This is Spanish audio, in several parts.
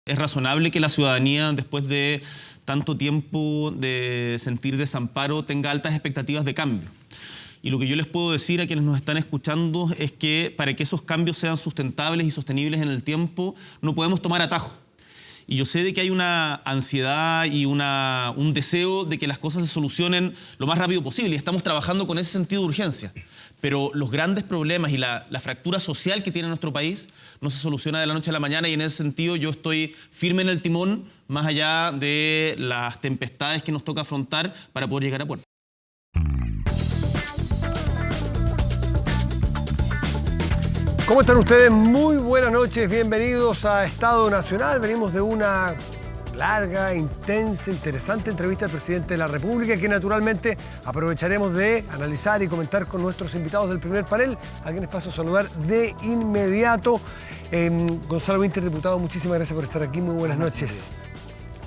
Es razonable que la ciudadanía, después de tanto tiempo de sentir desamparo, tenga altas expectativas de cambio. Y lo que yo les puedo decir a quienes nos están escuchando es que para que esos cambios sean sustentables y sostenibles en el tiempo, no podemos tomar atajos. Y yo sé de que hay una ansiedad y un deseo de que las cosas se solucionen lo más rápido posible, y estamos trabajando con ese sentido de urgencia. Pero los grandes problemas y la fractura social que tiene nuestro país no se soluciona de la noche a la mañana, y en ese sentido yo estoy firme en el timón, más allá de las tempestades que nos toca afrontar para poder llegar a puerto. ¿Cómo están ustedes? Muy buenas noches, bienvenidos a Estado Nacional. Venimos de una larga, intensa, interesante entrevista al presidente de la República, que naturalmente aprovecharemos de analizar y comentar con nuestros invitados del primer panel, a quienes paso a saludar de inmediato. Gonzalo Winter, diputado, muchísimas gracias por estar aquí, muy buenas noches.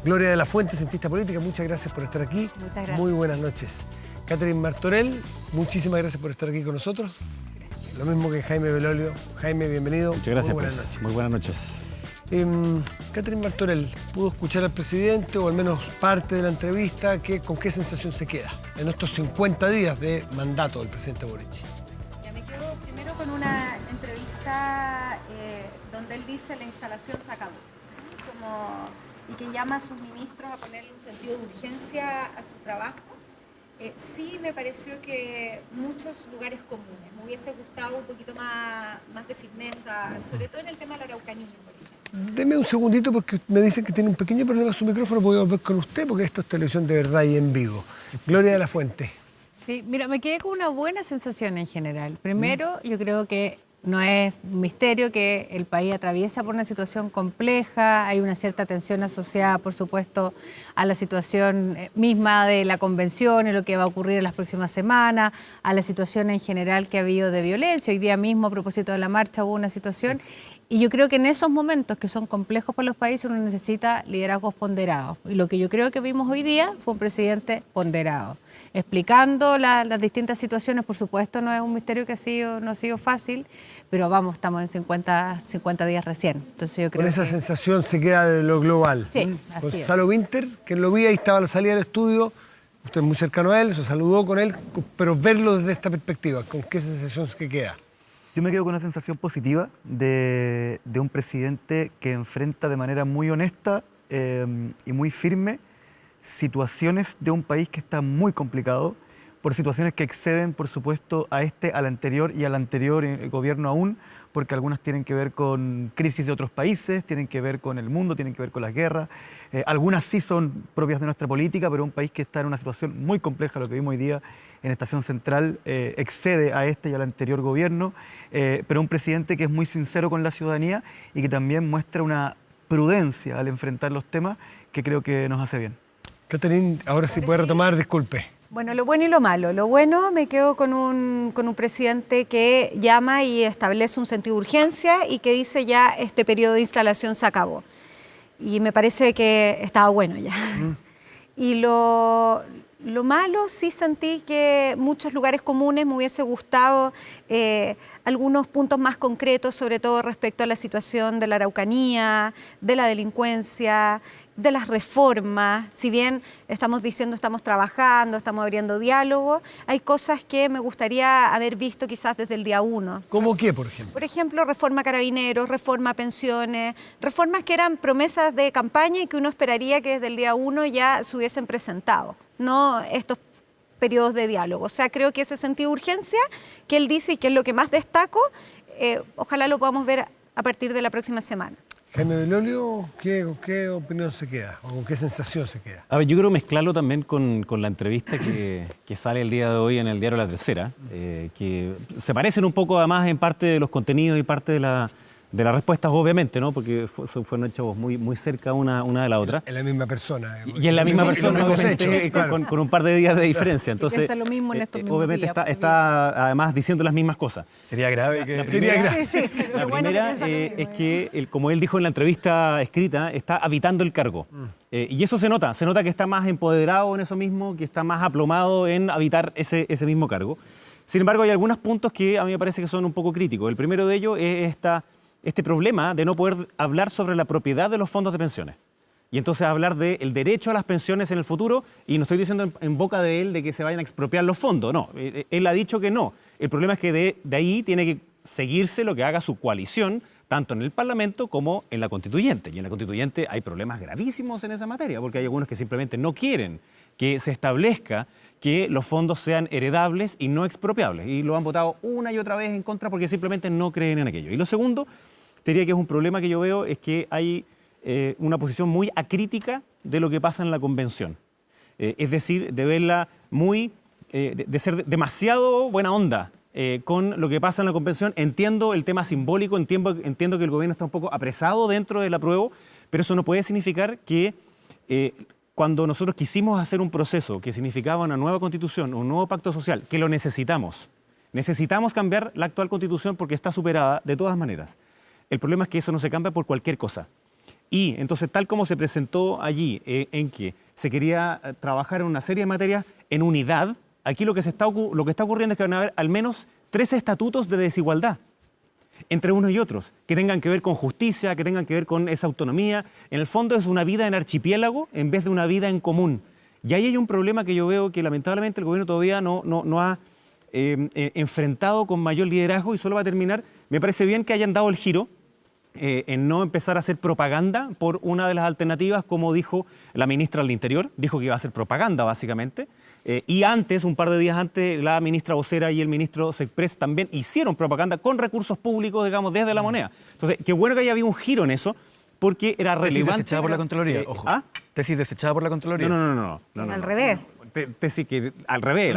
Gloria de la Fuente, cientista política, muchas gracias por estar aquí. Muchas gracias. Muy buenas noches. Catherine Martorell, muchísimas gracias por estar aquí con nosotros. Lo mismo que Jaime Belolio. Jaime, bienvenido. Muchas gracias. Muy buenas noches. Muy buenas noches. Catherine Martorell, ¿pudo escuchar al presidente o al menos parte de la entrevista? ¿Con qué sensación se queda en estos 50 días de mandato del presidente Boric? Ya me quedo primero con una entrevista donde él dice la instalación se acabó, ¿no? Y que llama a sus ministros a ponerle un sentido de urgencia a su trabajo. Sí me pareció que muchos lugares comunes, me hubiese gustado un poquito más de firmeza, sobre todo en el tema de la Araucanía, por ejemplo. Deme un segundito porque me dicen que tiene un pequeño problema su micrófono, voy a volver con usted porque esto es televisión de verdad y en vivo. Gloria de la Fuente. Sí, mira, me quedé con una buena sensación en general. Primero, yo creo que no es un misterio que el país atraviesa por una situación compleja, hay una cierta tensión asociada, por supuesto, a la situación misma de la convención y lo que va a ocurrir en las próximas semanas, a la situación en general que ha habido de violencia. Hoy día mismo, a propósito de la marcha, hubo una situación. Y yo creo que en esos momentos que son complejos para los países uno necesita liderazgos ponderados. Y lo que yo creo que vimos hoy día fue un presidente ponderado, explicando las distintas situaciones. Por supuesto, no es un misterio que no ha sido fácil, pero vamos, estamos en 50 días recién. Entonces yo creo con esa sensación se queda de lo global. Sí, así es. Gonzalo Winter, que lo vi ahí, estaba a la salida del estudio, usted es muy cercano a él, se saludó con él, pero verlo desde esta perspectiva, ¿con qué sensación se queda? Yo me quedo con una sensación positiva de un presidente que enfrenta de manera muy honesta y muy firme situaciones de un país que está muy complicado, por situaciones que exceden, por supuesto, al anterior y al anterior gobierno aún, porque algunas tienen que ver con crisis de otros países, tienen que ver con el mundo, tienen que ver con las guerras. Algunas sí son propias de nuestra política, pero un país que está en una situación muy compleja, lo que vimos hoy día en Estación Central, excede a este y al anterior gobierno, pero un presidente que es muy sincero con la ciudadanía y que también muestra una prudencia al enfrentar los temas que creo que nos hace bien. Catherine, ahora sí puede retomar, disculpe. Bueno, lo bueno y lo malo. Lo bueno, me quedo con un presidente que llama y establece un sentido de urgencia y que dice ya este periodo de instalación se acabó. Y me parece que estaba bueno ya. Y lo malo, sí sentí que muchos lugares comunes me hubiese gustado algunos puntos más concretos, sobre todo respecto a la situación de la Araucanía, de la delincuencia, de las reformas. Si bien estamos diciendo estamos trabajando, estamos abriendo diálogo, hay cosas que me gustaría haber visto quizás desde el día 1. ¿Cómo qué, por ejemplo? Por ejemplo, reforma carabineros, reforma pensiones, reformas que eran promesas de campaña y que uno esperaría que desde el día 1 ya se hubiesen presentado, no estos periodos de diálogo. O sea, creo que ese sentido de urgencia que él dice y que es lo que más destaco, ojalá lo podamos ver a partir de la próxima semana. Jaime Belolio, ¿con qué opinión se queda? ¿O con qué sensación se queda? A ver, yo creo mezclarlo también con la entrevista que sale el día de hoy en el diario La Tercera, que se parecen un poco además en parte de los contenidos y parte de las respuestas, obviamente, ¿no? Porque fueron hechos muy cerca una de la otra. Es la misma persona. Y es la misma persona, obviamente, claro. con un par de días de diferencia. Entonces, piensa lo mismo en estos mismos obviamente días, está además diciendo las mismas cosas. Sería grave que... Sería grave. La primera es que, como él dijo en la entrevista escrita, está habitando el cargo. Y eso se nota que está más empoderado en eso mismo, que está más aplomado en habitar ese mismo cargo. Sin embargo, hay algunos puntos que a mí me parece que son un poco críticos. El primero de ellos es esta este problema de no poder hablar sobre la propiedad de los fondos de pensiones. Y entonces hablar del derecho a las pensiones en el futuro, y no estoy diciendo en boca de él de que se vayan a expropiar los fondos, no, él ha dicho que no. El problema es que de ahí tiene que seguirse lo que haga su coalición, tanto en el Parlamento como en la Constituyente. Y en la Constituyente hay problemas gravísimos en esa materia, porque hay algunos que simplemente no quieren que se establezca que los fondos sean heredables y no expropiables. Y lo han votado una y otra vez en contra porque simplemente no creen en aquello. Y lo segundo, diría que es un problema que yo veo, es que hay una posición muy acrítica de lo que pasa en la convención. Es decir, de verla de ser demasiado buena onda con lo que pasa en la convención. Entiendo el tema simbólico, entiendo que el gobierno está un poco apresado dentro del apruebo, pero eso no puede significar que cuando nosotros quisimos hacer un proceso que significaba una nueva constitución, un nuevo pacto social, que lo necesitamos cambiar la actual constitución porque está superada de todas maneras. El problema es que eso no se cambia por cualquier cosa. Y entonces, tal como se presentó allí, en que se quería trabajar en una serie de materias en unidad, aquí lo que está ocurriendo es que van a haber al menos 3 estatutos de desigualdad entre unos y otros, que tengan que ver con justicia, que tengan que ver con esa autonomía. En el fondo es una vida en archipiélago en vez de una vida en común. Y ahí hay un problema que yo veo que lamentablemente el gobierno todavía no ha enfrentado con mayor liderazgo, y solo va a terminar. Me parece bien que hayan dado el giro en no empezar a hacer propaganda por una de las alternativas, como dijo la ministra del Interior, dijo que iba a hacer propaganda básicamente, y antes, un par de días antes, la ministra vocera y el ministro Sexpress también hicieron propaganda con recursos públicos, digamos, desde la moneda. Entonces, qué bueno que haya habido un giro en eso, porque era relevante. Tesis desechada por la Contraloría, ojo. Tesis desechada por la Contraloría. No. Al revés. Tesis que al revés.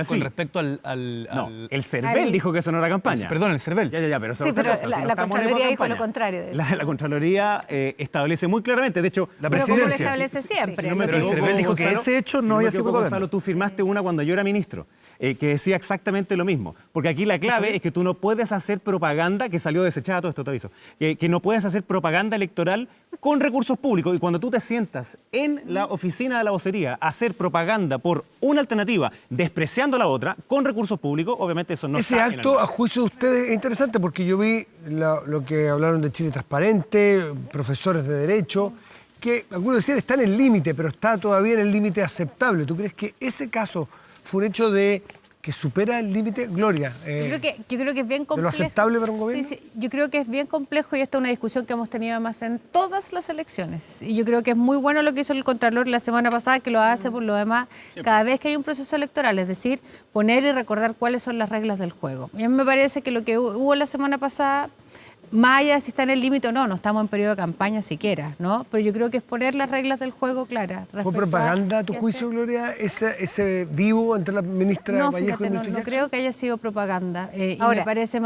Con respecto al... No, el CERVEL dijo que eso no era campaña. Perdón, el CERVEL. Ya, pero eso Sí, es otra pero cosa. la Contraloría dijo lo contrario de eso. La Contraloría establece muy claramente, de hecho... La Pero como lo presidencia. establece siempre. Si no me Pero el equivoco, CERVEL dijo que Gonzalo, ese hecho no me había sido equivoco, propaganda. Gonzalo, tú firmaste una cuando yo era ministro, que decía exactamente lo mismo. Porque aquí la clave es que tú no puedes hacer propaganda, que salió desechada todo esto, te aviso, que no puedes hacer propaganda electoral con recursos públicos. Y cuando tú te sientas en la oficina de la vocería a hacer propaganda por una alternativa, despreciando la otra, con recursos públicos, obviamente eso no Ese está en el acto, a juicio de ustedes, es interesante porque yo vi lo que hablaron de Chile Transparente, profesores de Derecho, que algunos decían está en el límite, pero está todavía en el límite aceptable. ¿Tú crees que ese caso fue un hecho de que supera el límite? Gloria. Yo creo que es bien complejo. ¿De lo aceptable para un gobierno? Sí, yo creo que es bien complejo, y esta es una discusión que hemos tenido más en todas las elecciones. Y yo creo que es muy bueno lo que hizo el Contralor la semana pasada, que lo hace por lo demás cada vez que hay un proceso electoral, es decir, poner y recordar cuáles son las reglas del juego. Y a mí me parece que lo que hubo la semana pasada, más allá de si está en el límite o no estamos en periodo de campaña siquiera, ¿no? Pero yo creo que es poner las reglas del juego claras. ¿Fue propaganda a tu juicio, Gloria, ese vivo entre la ministra No, Vallejo fíjate, y el no creo que haya sido propaganda. Y Ahora, me parece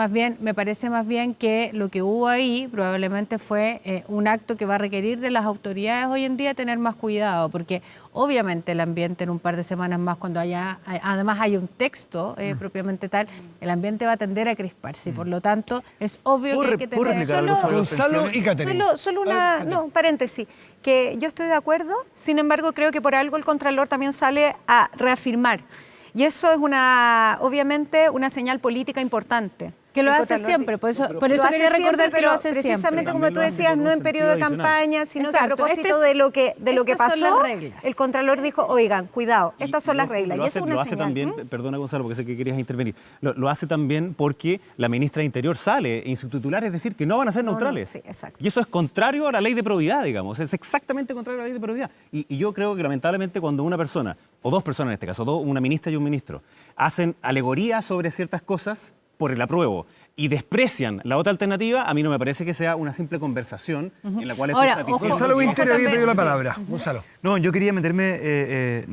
más bien que lo que hubo ahí probablemente fue un acto que va a requerir de las autoridades hoy en día tener más cuidado, porque obviamente el ambiente en un par de semanas más, cuando además hay un texto propiamente tal, el ambiente va a tender a crisparse, y por lo tanto es obvio que hay que tener... Gonzalo y Caterina. Solo paréntesis, que yo estoy de acuerdo, sin embargo creo que por algo el Contralor también sale a reafirmar. Y eso es obviamente una señal política importante. Que lo El hace Contralor siempre, por eso lo quería hace recordar siempre, que lo pero hace siempre. precisamente como tú También lo hace decías, con no un en periodo de sentido campaña, sino que a Exacto, propósito de lo que estas son pasó, las reglas. el Contralor dijo, oigan, cuidado, estas son las ojo, reglas. Y eso es una lo hace señal. también, perdona Gonzalo, porque sé que querías intervenir, lo hace también porque la ministra de Interior sale en su titular, es decir, que no van a ser neutrales. sí, exacto. Y eso es contrario a la ley de probidad, digamos, es exactamente contrario a la ley de probidad. Y yo creo que lamentablemente cuando una persona, o dos personas en este caso, una ministra y un ministro, hacen alegoría sobre ciertas cosas por el apruebo y desprecian la otra alternativa, a mí no me parece que sea una simple conversación en la cual Ahora, estás diciendo... Gonzalo Vinter había pedido la sí. palabra. Gonzalo. No, yo quería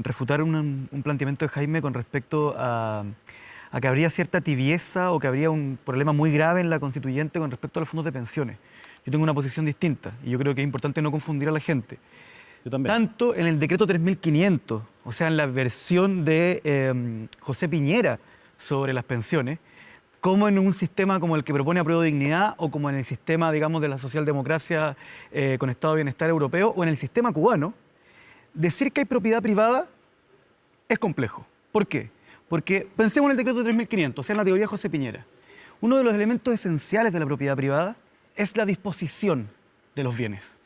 refutar un planteamiento de Jaime con respecto a que habría cierta tibieza o que habría un problema muy grave en la constituyente con respecto a los fondos de pensiones. Yo tengo una posición distinta y yo creo que es importante no confundir a la gente. Yo también. Tanto en el decreto 3500, o sea, en la versión de José Piñera sobre las pensiones, como en un sistema como el que propone Apruebo Dignidad, o como en el sistema, digamos, de la socialdemocracia con Estado de Bienestar europeo, o en el sistema cubano, decir que hay propiedad privada es complejo. ¿Por qué? Porque pensemos en el decreto 3500, o sea, en la teoría de José Piñera. Uno de los elementos esenciales de la propiedad privada es la disposición de los bienes.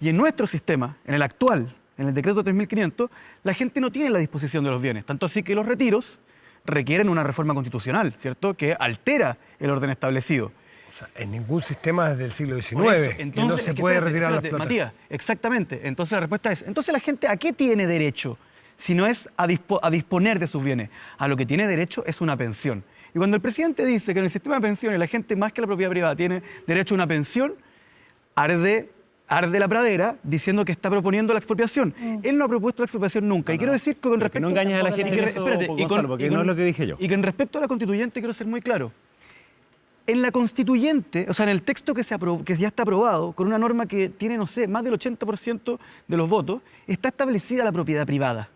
Y en nuestro sistema, en el actual, en el decreto 3.500, la gente no tiene la disposición de los bienes. Tanto así que los retiros requieren una reforma constitucional, ¿cierto?, que altera el orden establecido. O sea, en ningún sistema desde el siglo XIX, Por eso, que entonces, no se puede retirar las plata. Matías, exactamente. Entonces la respuesta es, entonces la gente ¿a qué tiene derecho? Si no es a disponer de sus bienes. A lo que tiene derecho es una pensión. Y cuando el presidente dice que en el sistema de pensiones la gente más que la propiedad privada tiene derecho a una pensión, arde la pradera diciendo que está proponiendo la expropiación. Él no ha propuesto la expropiación nunca. Y quiero decir que con respecto... Que no engañes a la gente con eso, Gonzalo, porque no es lo que dije yo. Y que en respecto a la constituyente quiero ser muy claro. En la constituyente, o sea, en el texto que ya está aprobado, con una norma que tiene, no sé, más del 80% de los votos, está establecida la propiedad privada.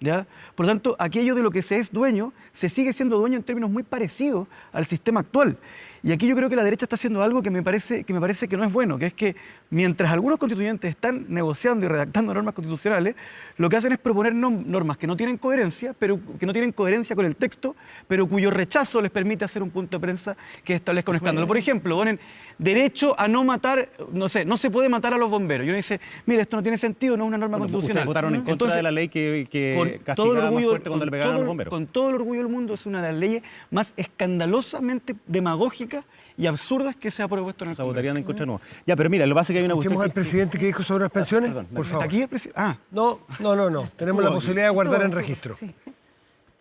¿Ya? Por lo tanto, aquello de lo que se es dueño, se sigue siendo dueño en términos muy parecidos al sistema actual. Y aquí yo creo que la derecha está haciendo algo que me parece que no es bueno, que es que mientras algunos constituyentes están negociando y redactando normas constitucionales, lo que hacen es proponer normas que no tienen coherencia, pero que no tienen coherencia con el texto, pero cuyo rechazo les permite hacer un punto de prensa que establezca un escándalo. Por ejemplo, ponen derecho a no matar, no sé, no se puede matar a los bomberos. Y uno dice, mire, esto no tiene sentido, no es una norma constitucional. Ustedes votaron en contra Entonces, de la ley que con todo el castigaba más orgullo, fuerte cuando le pegaban a los bomberos. con todo el orgullo del mundo, es una de las leyes más escandalosamente demagógicas y absurdas que se ha propuesto en el O sea, votarían en Congreso. contra nuevo. Ya, pero mira, lo que pasa es que hay una Escuchemos cuestión al presidente que dijo sobre las pensiones, Perdón, por favor. ¿Está aquí el presidente? Ah, No. Tenemos la posibilidad de guardar en registro.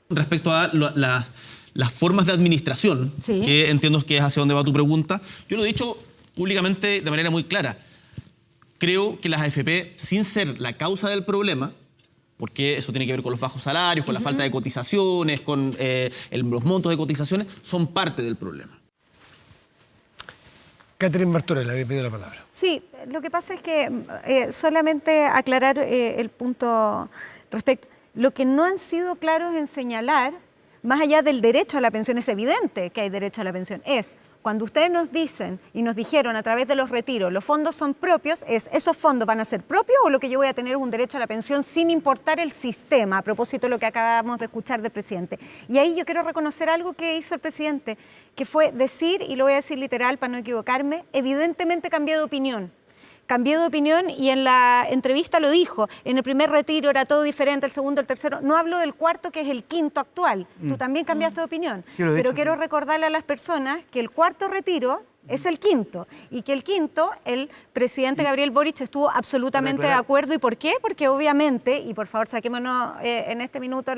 Respecto a las formas de administración, Sí. que entiendo que es hacia donde va tu pregunta, yo lo he dicho públicamente de manera muy clara. Creo que las AFP, sin ser la causa del problema, porque eso tiene que ver con los bajos salarios, con la falta de cotizaciones, con los montos de cotizaciones, son parte del problema. Catherine Martorell había pedido la palabra. Sí, lo que pasa es que solamente aclarar el punto respecto. Lo que no han sido claros en señalar, más allá del derecho a la pensión, es evidente que hay derecho a la pensión, es cuando ustedes nos dicen y nos dijeron a través de los retiros, los fondos son propios, ¿esos fondos van a ser propios o lo que yo voy a tener es un derecho a la pensión sin importar el sistema? A propósito de lo que acabamos de escuchar del presidente. Y ahí yo quiero reconocer algo que hizo el presidente, que fue decir, y lo voy a decir literal para no equivocarme, evidentemente cambié de opinión. Cambié de opinión y en la entrevista lo dijo. En el primer retiro era todo diferente, el segundo, el tercero. No hablo del cuarto, que es el quinto actual. Tú también cambiaste de opinión. Sí, lo he Pero dicho, quiero sí. recordarle a las personas que el cuarto retiro es el quinto y que el quinto, el presidente Gabriel Boric estuvo absolutamente de acuerdo. ¿Y por qué? Porque obviamente, y por favor saquémonos en este minuto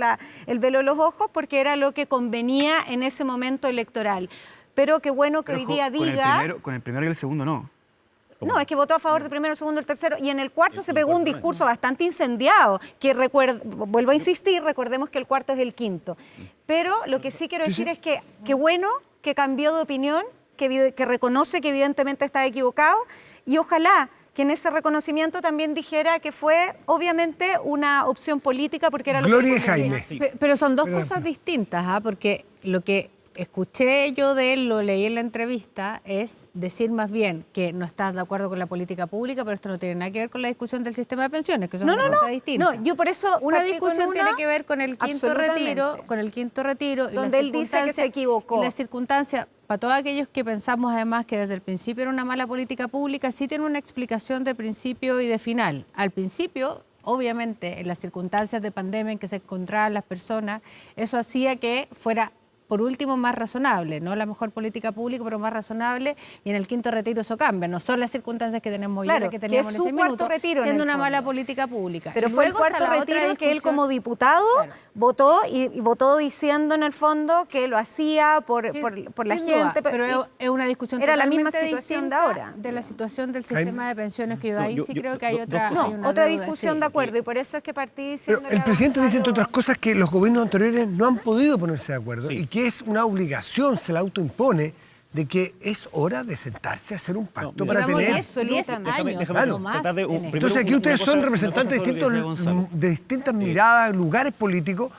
el velo de los ojos, porque era lo que convenía en ese momento electoral. Pero qué bueno que hoy día diga... Con el primero y el segundo no. No, es que votó a favor del primero, el segundo, el tercero, y en el cuarto se pegó un discurso bastante incendiado, que vuelvo a insistir, recordemos que el cuarto es el quinto. Pero lo que sí quiero decir es que qué bueno que cambió de opinión, que reconoce que evidentemente está equivocado, y ojalá que en ese reconocimiento también dijera que fue obviamente una opción política porque era lo Gloria que y Jaime. Pero son dos cosas distintas, porque lo que escuché yo de él, lo leí en la entrevista, es decir más bien que no estás de acuerdo con la política pública, pero esto no tiene nada que ver con la discusión del sistema de pensiones, que son dos cosas distintas. No, yo por eso Una partí discusión con tiene una, que ver con el quinto retiro, y donde él dice que se equivocó. Y la circunstancia, para todos aquellos que pensamos además que desde el principio era una mala política pública, sí tiene una explicación de principio y de final. Al principio, obviamente, en las circunstancias de pandemia en que se encontraban las personas, eso hacía que fuera, por último, más razonable, no la mejor política pública, pero más razonable, y en el quinto retiro eso cambia, no son las circunstancias que tenemos hoy, Claro, que teníamos que en es ese su cuarto minuto, retiro en siendo el una mala fondo. política pública. Pero Y fue el luego está cuarto la otra retiro en el que él discusión. como diputado Claro. votó y votó diciendo en el fondo que lo hacía por la Sin duda, gente. pero es una discusión era la misma totalmente situación de distinta ahora. de la situación del Jaime. sistema de pensiones que yo ahí No, sí yo- creo que hay dos otra, cosas. hay No, una otra deuda, discusión sí. de acuerdo y por eso es que partí Pero diciendo que el presidente dice, entre Gonzalo- otras cosas, que los gobiernos anteriores no han podido ponerse de acuerdo y que es una obligación, se la autoimpone, de que es hora de sentarse a hacer un pacto para Llevamos tener... 10 Absolutamente. años, Claro. o más tratar de en esto. Entonces aquí Primero, ustedes una son cosa representantes sobre lo que decía Gonzalo. de distintas miradas, lugares políticos,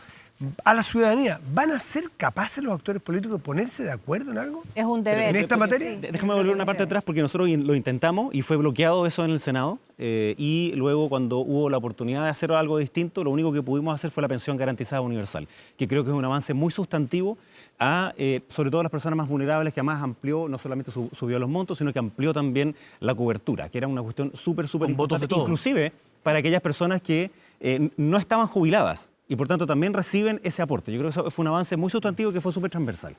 a la ciudadanía. ¿Van a ser capaces los actores políticos de ponerse de acuerdo en algo? Es un deber. ¿En esta materia? Déjame volver una parte atrás porque nosotros lo intentamos y fue bloqueado eso en el Senado. y luego cuando hubo la oportunidad de hacer algo distinto, lo único que pudimos hacer fue la pensión garantizada universal, que creo que es un avance muy sustantivo a, sobre todo, las personas más vulnerables, que además amplió, no solamente subió los montos, sino que amplió también la cobertura, que era una cuestión súper importante, inclusive para aquellas personas que no estaban jubiladas y por tanto también reciben ese aporte. Yo creo que eso fue un avance muy sustantivo que fue súper transversal.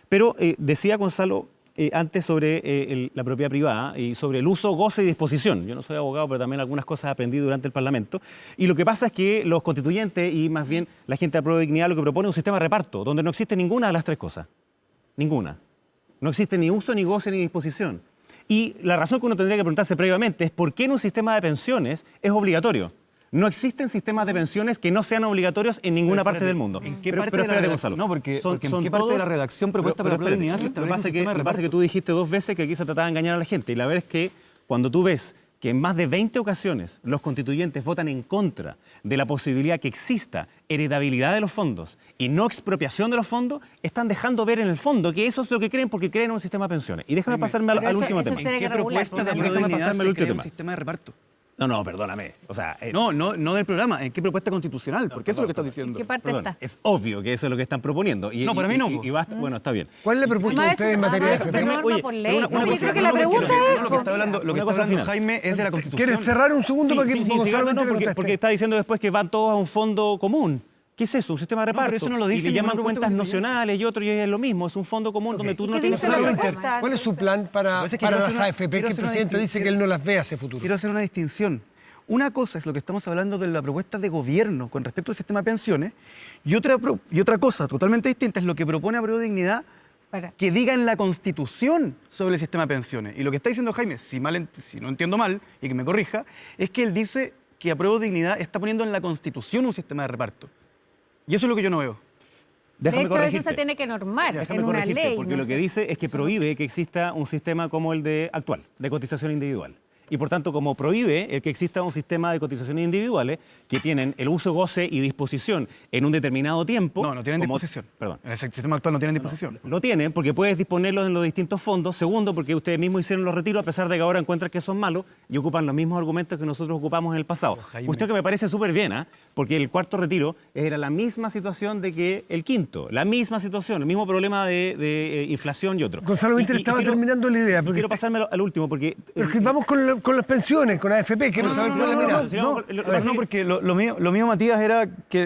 Pero decía Gonzalo antes sobre la propiedad privada y sobre el uso, goce y disposición. Yo no soy abogado, pero también algunas cosas aprendí durante el Parlamento. Y lo que pasa es que los constituyentes y más bien la gente de Apruebo Dignidad lo que propone es un sistema de reparto, donde no existe ninguna de las tres cosas. Ninguna. No existe ni uso, ni goce, ni disposición. Y la razón que uno tendría que preguntarse previamente es por qué en un sistema de pensiones es obligatorio. No existen sistemas de pensiones que no sean obligatorios en ninguna parte del mundo. ¿En qué parte de la redacción? No, porque ¿en qué parte de la redacción propuesta por Apruebo Dignidad se establece un sistema de reparto? Lo que pasa es que tú dijiste 2 veces que aquí se trataba de engañar a la gente. Y la verdad es que cuando tú ves que en más de 20 ocasiones los constituyentes votan en contra de la posibilidad que exista heredabilidad de los fondos y no expropiación de los fondos, están dejando ver en el fondo que eso es lo que creen porque creen en un sistema de pensiones. Y déjame pasarme al último tema. ¿En qué propuesta de Apruebo Dignidad se crea un sistema de reparto? No, perdóname. O sea, no del programa. ¿En qué propuesta constitucional? Porque eso es lo que estás diciendo. ¿En qué parte está? es obvio que eso es lo que están proponiendo. No, para mí no. Bueno, está bien. ¿Cuál es la propuesta de ustedes en materia de Eso se FP? norma por ley. una No, yo cosa- creo que la pregunta es... Lo que está hablando Jaime es de la Constitución. ¿Quieres cerrar un segundo para que Sí, Gonzalo sigamos, Winter conteste? porque está diciendo después que van todos a un fondo común. ¿Qué es eso? Un sistema de reparto. pero eso no lo dice y le ninguna llaman propuesta cuentas constituyente. nacionales y otro, y es lo mismo. Es un fondo común donde tú ¿Y no qué tienes... dice la Gonzalo propuesta? Winter, ¿cuál es su plan para Lo que pasa es que quiero las hacer una- AFP? quiero Que el hacer una presidente dice distinción. que él no las ve hacia futuro. Quiero hacer una distinción. Una cosa es lo que estamos hablando de la propuesta de gobierno con respecto al sistema de pensiones y otra cosa totalmente distinta es lo que propone Apruebo Dignidad que diga en la Constitución sobre el sistema de pensiones. Y lo que está diciendo Jaime, si no entiendo mal y que me corrija, es que él dice que Apruebo Dignidad está poniendo en la Constitución un sistema de reparto. Y eso es lo que yo no veo. Déjame De hecho, eso corregirte. se tiene que normar Déjame en una corregirte, ley. porque no lo que sé. dice es que prohíbe que exista un sistema como el actual, de cotización individual. Y por tanto, como prohíbe el que exista un sistema de cotizaciones individuales que tienen el uso, goce y disposición en un determinado tiempo. No tienen como- disposición. Perdón. En el sistema actual no tienen disposición. Lo tienen porque puedes disponerlos en los distintos fondos. Segundo, porque ustedes mismos hicieron los retiros a pesar de que ahora encuentran que son malos y ocupan los mismos argumentos que nosotros ocupamos en el pasado. Jaime. Cuestión que me parece súper bien, porque el cuarto retiro era la misma situación de que el quinto. La misma situación, el mismo problema de inflación y otro. Gonzalo Winter estaba terminando la idea. Quiero pasarme al último porque... Pero es que vamos con las pensiones, con AFP. Quiero saber cuál es la mirada. No, porque lo mío, Matías, era que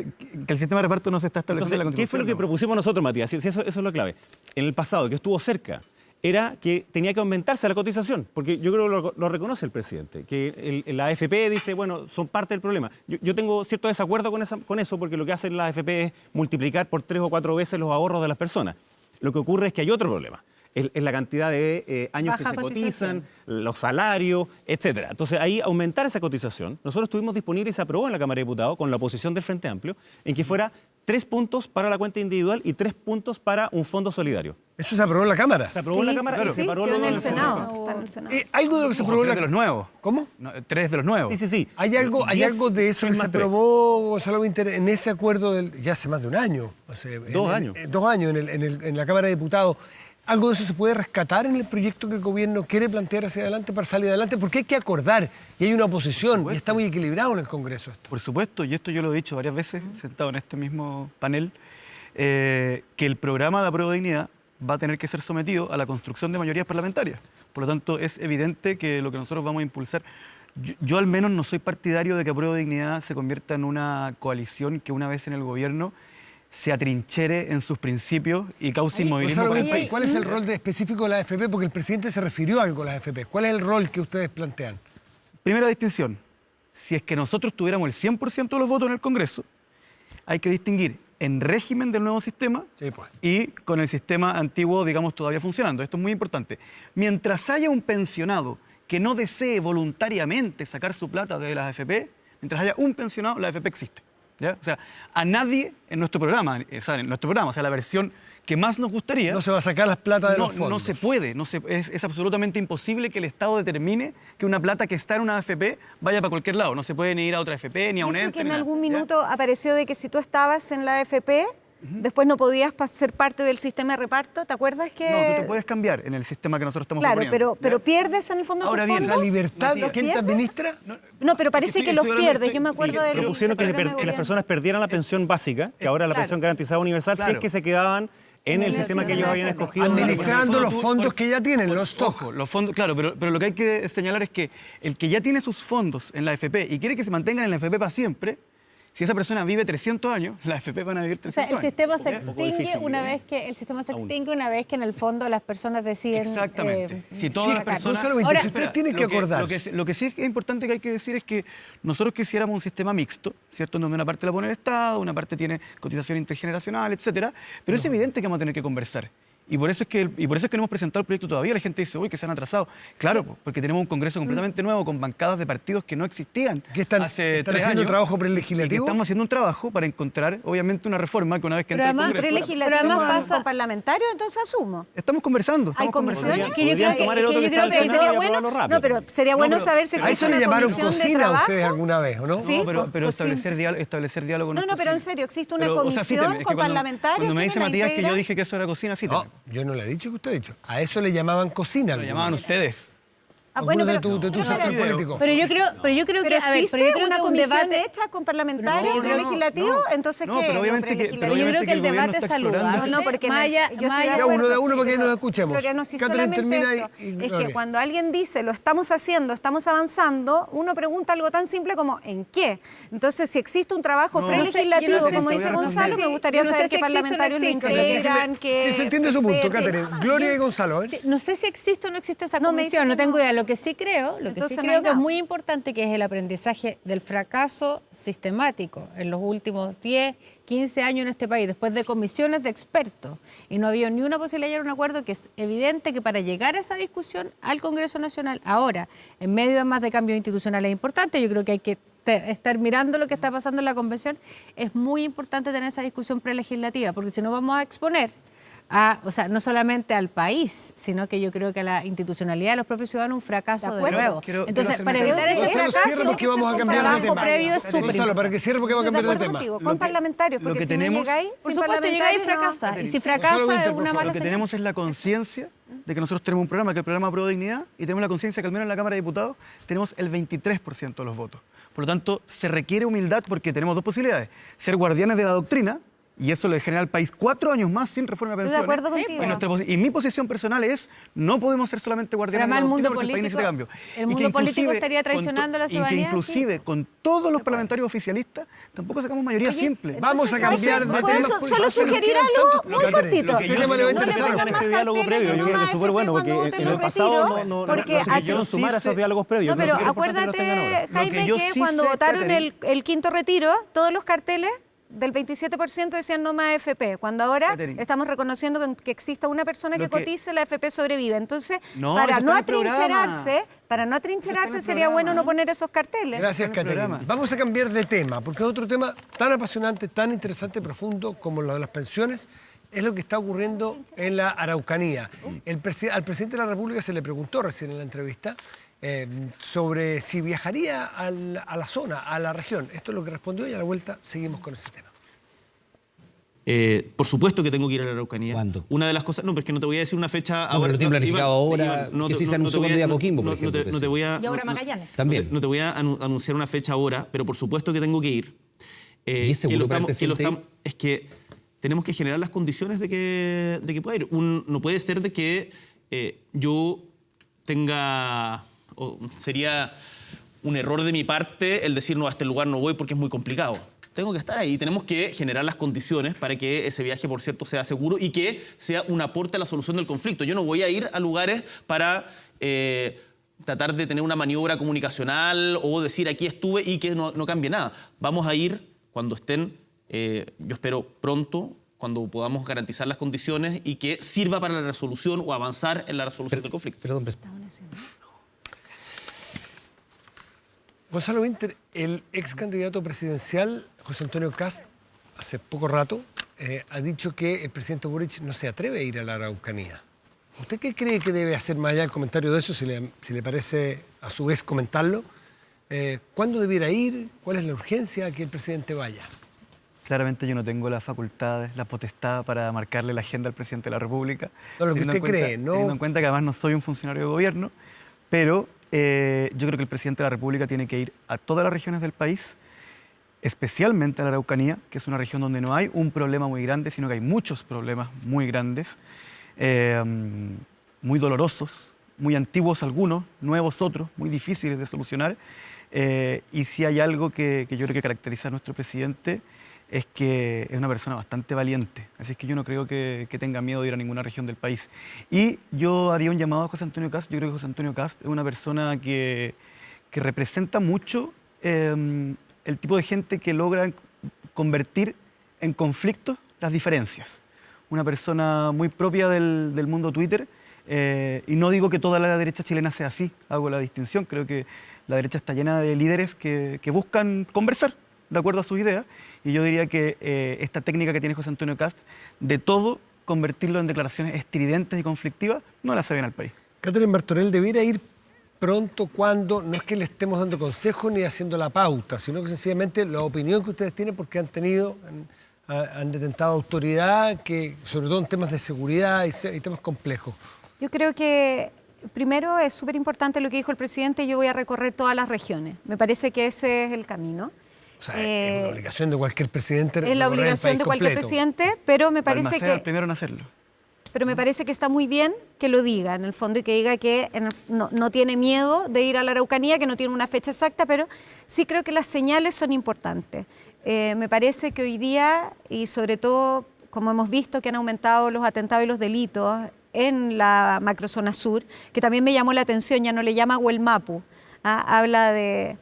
el sistema de reparto no se está estableciendo en la Entonces, ¿qué fue Constitución. lo que propusimos nosotros, Matías? Sí, eso es lo clave. En el pasado, que estuvo cerca, era que tenía que aumentarse la cotización, porque yo creo que lo reconoce el presidente, que la AFP dice, bueno, son parte del problema. Yo tengo cierto desacuerdo con eso, porque lo que hace la AFP es multiplicar por 3 o 4 veces los ahorros de las personas. Lo que ocurre es que hay otro problema. Es la cantidad de años Baja que se cotización. cotizan, los salarios, etcétera. Entonces, ahí aumentar esa cotización. Nosotros tuvimos disponible y se aprobó en la Cámara de Diputados con la oposición del Frente Amplio, en que fuera 3 puntos para la cuenta individual y 3 puntos para un fondo solidario. Eso se aprobó en la Cámara. Se aprobó en la Cámara y se paró quedó luego en el el Senado. Senado. Está en el Senado. Algo de lo que se aprobó en 3 la de los nuevos. ¿Cómo? No, 3 de los nuevos. Sí. ¿Hay algo 10 de eso que son se más 3. aprobó, Gonzalo Winter, en ese acuerdo ya hace más de un año? Dos años. 2 años en la Cámara de Diputados. ¿Algo de eso se puede rescatar en el proyecto que el gobierno quiere plantear hacia adelante para salir adelante? Porque hay que acordar y hay una oposición y está muy equilibrado en el Congreso esto. Por supuesto, y esto yo lo he dicho varias veces, sentado en este mismo panel, que el programa de Apruebo Dignidad va a tener que ser sometido a la construcción de mayorías parlamentarias. Por lo tanto, es evidente que lo que nosotros vamos a impulsar, yo al menos no soy partidario de que Apruebo Dignidad se convierta en una coalición que una vez en el gobierno se atrinchere en sus principios y cause inmovilismo Gonzalo para el Winter, país. ¿cuál es el rol específico de la AFP? Porque el presidente se refirió a algo con la AFP. ¿Cuál es el rol que ustedes plantean? Primera distinción, si es que nosotros tuviéramos el 100% de los votos en el Congreso, hay que distinguir en régimen del nuevo sistema Sí, pues. y con el sistema antiguo, digamos, todavía funcionando. Esto es muy importante. Mientras haya un pensionado que no desee voluntariamente sacar su plata de las AFP, mientras haya un pensionado, la AFP existe. ¿Ya? O sea, a nadie en nuestro programa, o sea, la versión que más nos gustaría... No se va a sacar las plata de los fondos. No se puede, es absolutamente imposible que el Estado determine que una plata que está en una AFP vaya para cualquier lado. No se puede ni ir a otra AFP, ni a un Eso ente. que en ni nada, algún ¿ya? minuto apareció de que si tú estabas en la AFP, después no podías ser parte del sistema de reparto. ¿Te acuerdas que...? No, tú te puedes cambiar en el sistema que nosotros estamos Claro, proponiendo. pero pierdes en el fondo Ahora tus bien, fondos. La libertad, ¿Los ¿quién te pierdes? administra? No, pero parece que los pierdes. Yo me acuerdo del Propusieron que, programa de que las gobierno. personas perdieran la pensión básica, que ahora es la Claro. pensión garantizada universal, si Claro. es que se quedaban en el sistema que ellos habían escogido. Administrando los fondos que ya tienen, los stock. Ojo, los fondos, claro, pero lo que hay que señalar es que el que ya tiene sus fondos en la AFP y quiere que se mantengan en la AFP para siempre, si esa persona vive 300 años, las AFP van a vivir O sea, 300 el años. sistema se Un poco extingue difícil, una ¿eh? vez que en el fondo las personas deciden. Exactamente. Si todas las sacar. personas. Gonzalo Vinter, Ahora, si ustedes tienen que Lo que- acordar. Lo que sí es importante que hay que decir es que nosotros quisiéramos un sistema mixto, ¿cierto? En donde una parte la pone el Estado, una parte tiene cotización intergeneracional, etcétera. Pero es evidente que vamos a tener que conversar. Y por eso es que no hemos presentado el proyecto todavía. La gente dice, uy, que se han atrasado. Claro, porque tenemos un Congreso completamente nuevo con bancadas de partidos que no existían ¿Qué están hace haciendo 3 años. trabajo Y que prelegislativo? estamos haciendo un trabajo para encontrar, obviamente, una reforma que una vez que Pero entre el además, Congreso... Prelegislativo Pero además con pasa- parlamentarios, entonces asumo. Estamos conversando. ¿Hay Estamos comisiones? conversando. Que yo Podrían creo tomar que- el otro que que yo está creo en que el Senado sería y bueno, aprobarlo rápido. no, pero sería bueno pero- saber si A existe eso le una llamaron comisión de cocina a trabajo. ustedes alguna vez, ¿o no? Sí, No, pero cocina. establecer diálogo no No, es no, pero en posible. serio, existe una Pero, o sea, sí, comisión es que con parlamentarios. Cuando me que dice la Matías que yo integran. dije que eso era cocina, sí, No, yo no le he dicho que usted ha dicho. A eso le llamaban cocina. lo llamaban ustedes. Ah, bueno, Algunos pero- de tu pero- sector pero- político. Pero yo creo que, a ver, existe pero yo creo una que un comisión debate. hecha con parlamentarios No, no, legislativos, no. entonces No, ¿qué? pero obviamente que- Legislativo. Pero yo creo que el gobierno debate está es saludable. explorando. No, porque Maya- yo estoy de Maya- Ya, acuerdo, uno de uno sí, para que pero- nos escuchemos. Floriano, si Catherine, solamente termina esto, y es Gloria. que cuando alguien dice lo estamos haciendo, estamos avanzando, uno pregunta algo tan simple como ¿en qué? Entonces, si existe un trabajo No, prelegislativo, yo no sé como si- dice yo no sé Gonzalo, si- me gustaría yo no sé saber si qué existe o no parlamentarios lo existe. integran, que... Sí, se entiende su punto, espérate. Catherine. Gloria y Gonzalo, ¿eh? Sí, no sé si existe o no existe esa No, me comisión, dice no que tengo no. idea. Lo que sí creo Entonces no hay que es nada. muy importante, que es el aprendizaje del fracaso sistemático en los últimos 10, 15 años en este país, después de comisiones de expertos, y no había ni una posibilidad de llegar a un acuerdo, que es evidente que para llegar a esa discusión al Congreso Nacional, ahora, en medio además de cambios institucionales importantes, yo creo que hay que estar mirando lo que está pasando en la convención. Es muy importante tener esa discusión prelegislativa, porque si no vamos a exponer o sea, no solamente al país, sino que yo creo que a la institucionalidad de los propios ciudadanos un fracaso de acuerdo. nuevo. Quiero Entonces, hacer para mi evitar ese Gonzalo, fracaso, cierra porque vamos a cambiar de trabajo tema. previo es súper Gonzalo, para que cierre porque vamos a Estoy de cambiar de acuerdo tema. contigo, con parlamentarios, lo porque que si tenemos- no llegáis, Por sin supuesto, llegáis y parlamentarios, no. fracasa. Y si Gonzalo fracasa Winter, es por una favor. mala Lo que señal. tenemos es la conciencia de que nosotros tenemos un programa, que es el programa Pro Dignidad, y tenemos la conciencia que al menos en la Cámara de Diputados tenemos el 23% de los votos. Por lo tanto, se requiere humildad porque tenemos dos posibilidades. Ser guardianes de la doctrina, y eso le genera al país 4 años más sin reforma de Estoy de pensiones. acuerdo contigo. Y mi posición personal es, no podemos ser solamente guardianes Pero de la además el doctrina mundo porque el país necesita cambio. político- el Y que mundo político inclusive estaría traicionando a la y que ciudadanía, inclusive con todos los parlamentarios oficialistas tampoco sacamos mayoría simple. Vamos a cambiar de ¿puedo tema. solo sugerir algo muy cortito? lo que yo Tema me le va a no Que interesar. tengan ese diálogo previo, yo creo que es súper bueno, porque en el pasado no porque se quisieron sumar a esos diálogos previos. No, Yo pero creo que es importante que los tengan ahora. acuérdate, Jaime, Lo que yo que sí cuando sé, votaron Catherine- el quinto retiro, todos los carteles del 27% decían no más AFP, cuando ahora Catherine. estamos reconociendo que exista una persona que Lo que- cotice, la AFP sobrevive. Entonces, No, para eso no está en el programa. atrincherarse, el sería programa. bueno no poner esos carteles. Gracias, Está en el Catherine. programa. Vamos a cambiar de tema, porque es otro tema tan apasionante, tan interesante, profundo como lo de las pensiones. Es lo que está ocurriendo en la Araucanía. Al presidente de la República se le preguntó recién en la entrevista sobre si viajaría a la zona, a la región. Esto es lo que respondió y a la vuelta seguimos con ese tema. Por supuesto que tengo que ir a la Araucanía. ¿Cuándo? Una de las cosas, no, pero es que no te voy a decir una fecha pero lo tiene planificado ahora, Iván, que sí se anunció te voy cuando a- iba a Coquimbo, por no ejemplo, te voy a, Y ahora Magallanes. También. No te voy a anunciar una fecha ahora, pero por supuesto que tengo que ir. ¿Y es seguro para el presidente ir? Es que tenemos que generar las condiciones de que pueda ir. No puede ser de que yo tenga... sería un error de mi parte el decir, no, a este lugar no voy porque es muy complicado. Tengo que estar ahí. Tenemos que generar las condiciones para que ese viaje, por cierto, sea seguro y que sea un aporte a la solución del conflicto. Yo no voy a ir a lugares para tratar de tener una maniobra comunicacional o decir aquí estuve y que no cambie nada. Vamos a ir cuando estén, yo espero pronto, cuando podamos garantizar las condiciones y que sirva para la resolución o avanzar en la resolución del conflicto. Perdón, presidente. Gonzalo Winter, el ex candidato presidencial, José Antonio Kast, hace poco rato, ha dicho que el presidente Boric no se atreve a ir a la Araucanía. ¿Usted qué cree que debe hacer más allá del comentario de eso, si le parece a su vez comentarlo? ¿Cuándo debiera ir? ¿Cuál es la urgencia que el presidente vaya? Claramente yo no tengo las facultades, la potestad para marcarle la agenda al presidente de la República. No, lo que usted cree, ¿no? Teniendo en cuenta que además no soy un funcionario de gobierno, pero yo creo que el presidente de la República tiene que ir a todas las regiones del país, especialmente a la Araucanía, que es una región donde no hay un problema muy grande, sino que hay muchos problemas muy grandes, muy dolorosos, muy antiguos algunos, nuevos otros, muy difíciles de solucionar. Y si hay algo que yo creo que caracteriza a nuestro presidente, es que es una persona bastante valiente. Así es que yo no creo que tenga miedo de ir a ninguna región del país. Y yo haría un llamado a José Antonio Kast. Yo creo que José Antonio Kast es una persona que representa mucho el tipo de gente que logra convertir en conflictos las diferencias. Una persona muy propia del mundo Twitter. Y no digo que toda la derecha chilena sea así, hago la distinción. Creo que la derecha está llena de líderes que buscan conversar de acuerdo a sus ideas, y yo diría que esta técnica que tiene José Antonio Kast, de todo convertirlo en declaraciones estridentes y conflictivas, no la hace bien al país. Catherine Martorell debiera ir pronto cuando, no es que le estemos dando consejos ni haciendo la pauta, sino que sencillamente la opinión que ustedes tienen, porque han detentado autoridad, que sobre todo en temas de seguridad y temas complejos. Yo creo que primero es súper importante lo que dijo el presidente. Yo voy a recorrer todas las regiones. Me parece que ese es el camino. O sea, es una obligación de cualquier presidente. Es la obligación de cualquier presidente, pero me parece Balmaceda que... el primero en hacerlo. Pero me parece que está muy bien que lo diga, en el fondo, y que diga que no tiene miedo de ir a la Araucanía, que no tiene una fecha exacta, pero sí creo que las señales son importantes. Me parece que hoy día, y sobre todo, como hemos visto que han aumentado los atentados y los delitos en la macrozona sur, que también me llamó la atención, ya no le llama Huelmapu, habla de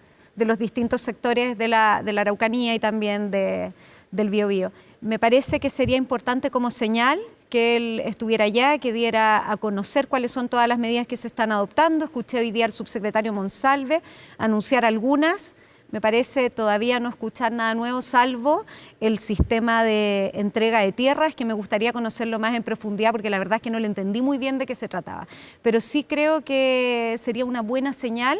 los distintos sectores de la Araucanía y también del Biobío. Me parece que sería importante como señal que él estuviera allá, que diera a conocer cuáles son todas las medidas que se están adoptando. Escuché hoy día al subsecretario Monsalve anunciar algunas. Me parece todavía no escuchar nada nuevo, salvo el sistema de entrega de tierras, que me gustaría conocerlo más en profundidad, porque la verdad es que no le entendí muy bien de qué se trataba. Pero sí creo que sería una buena señal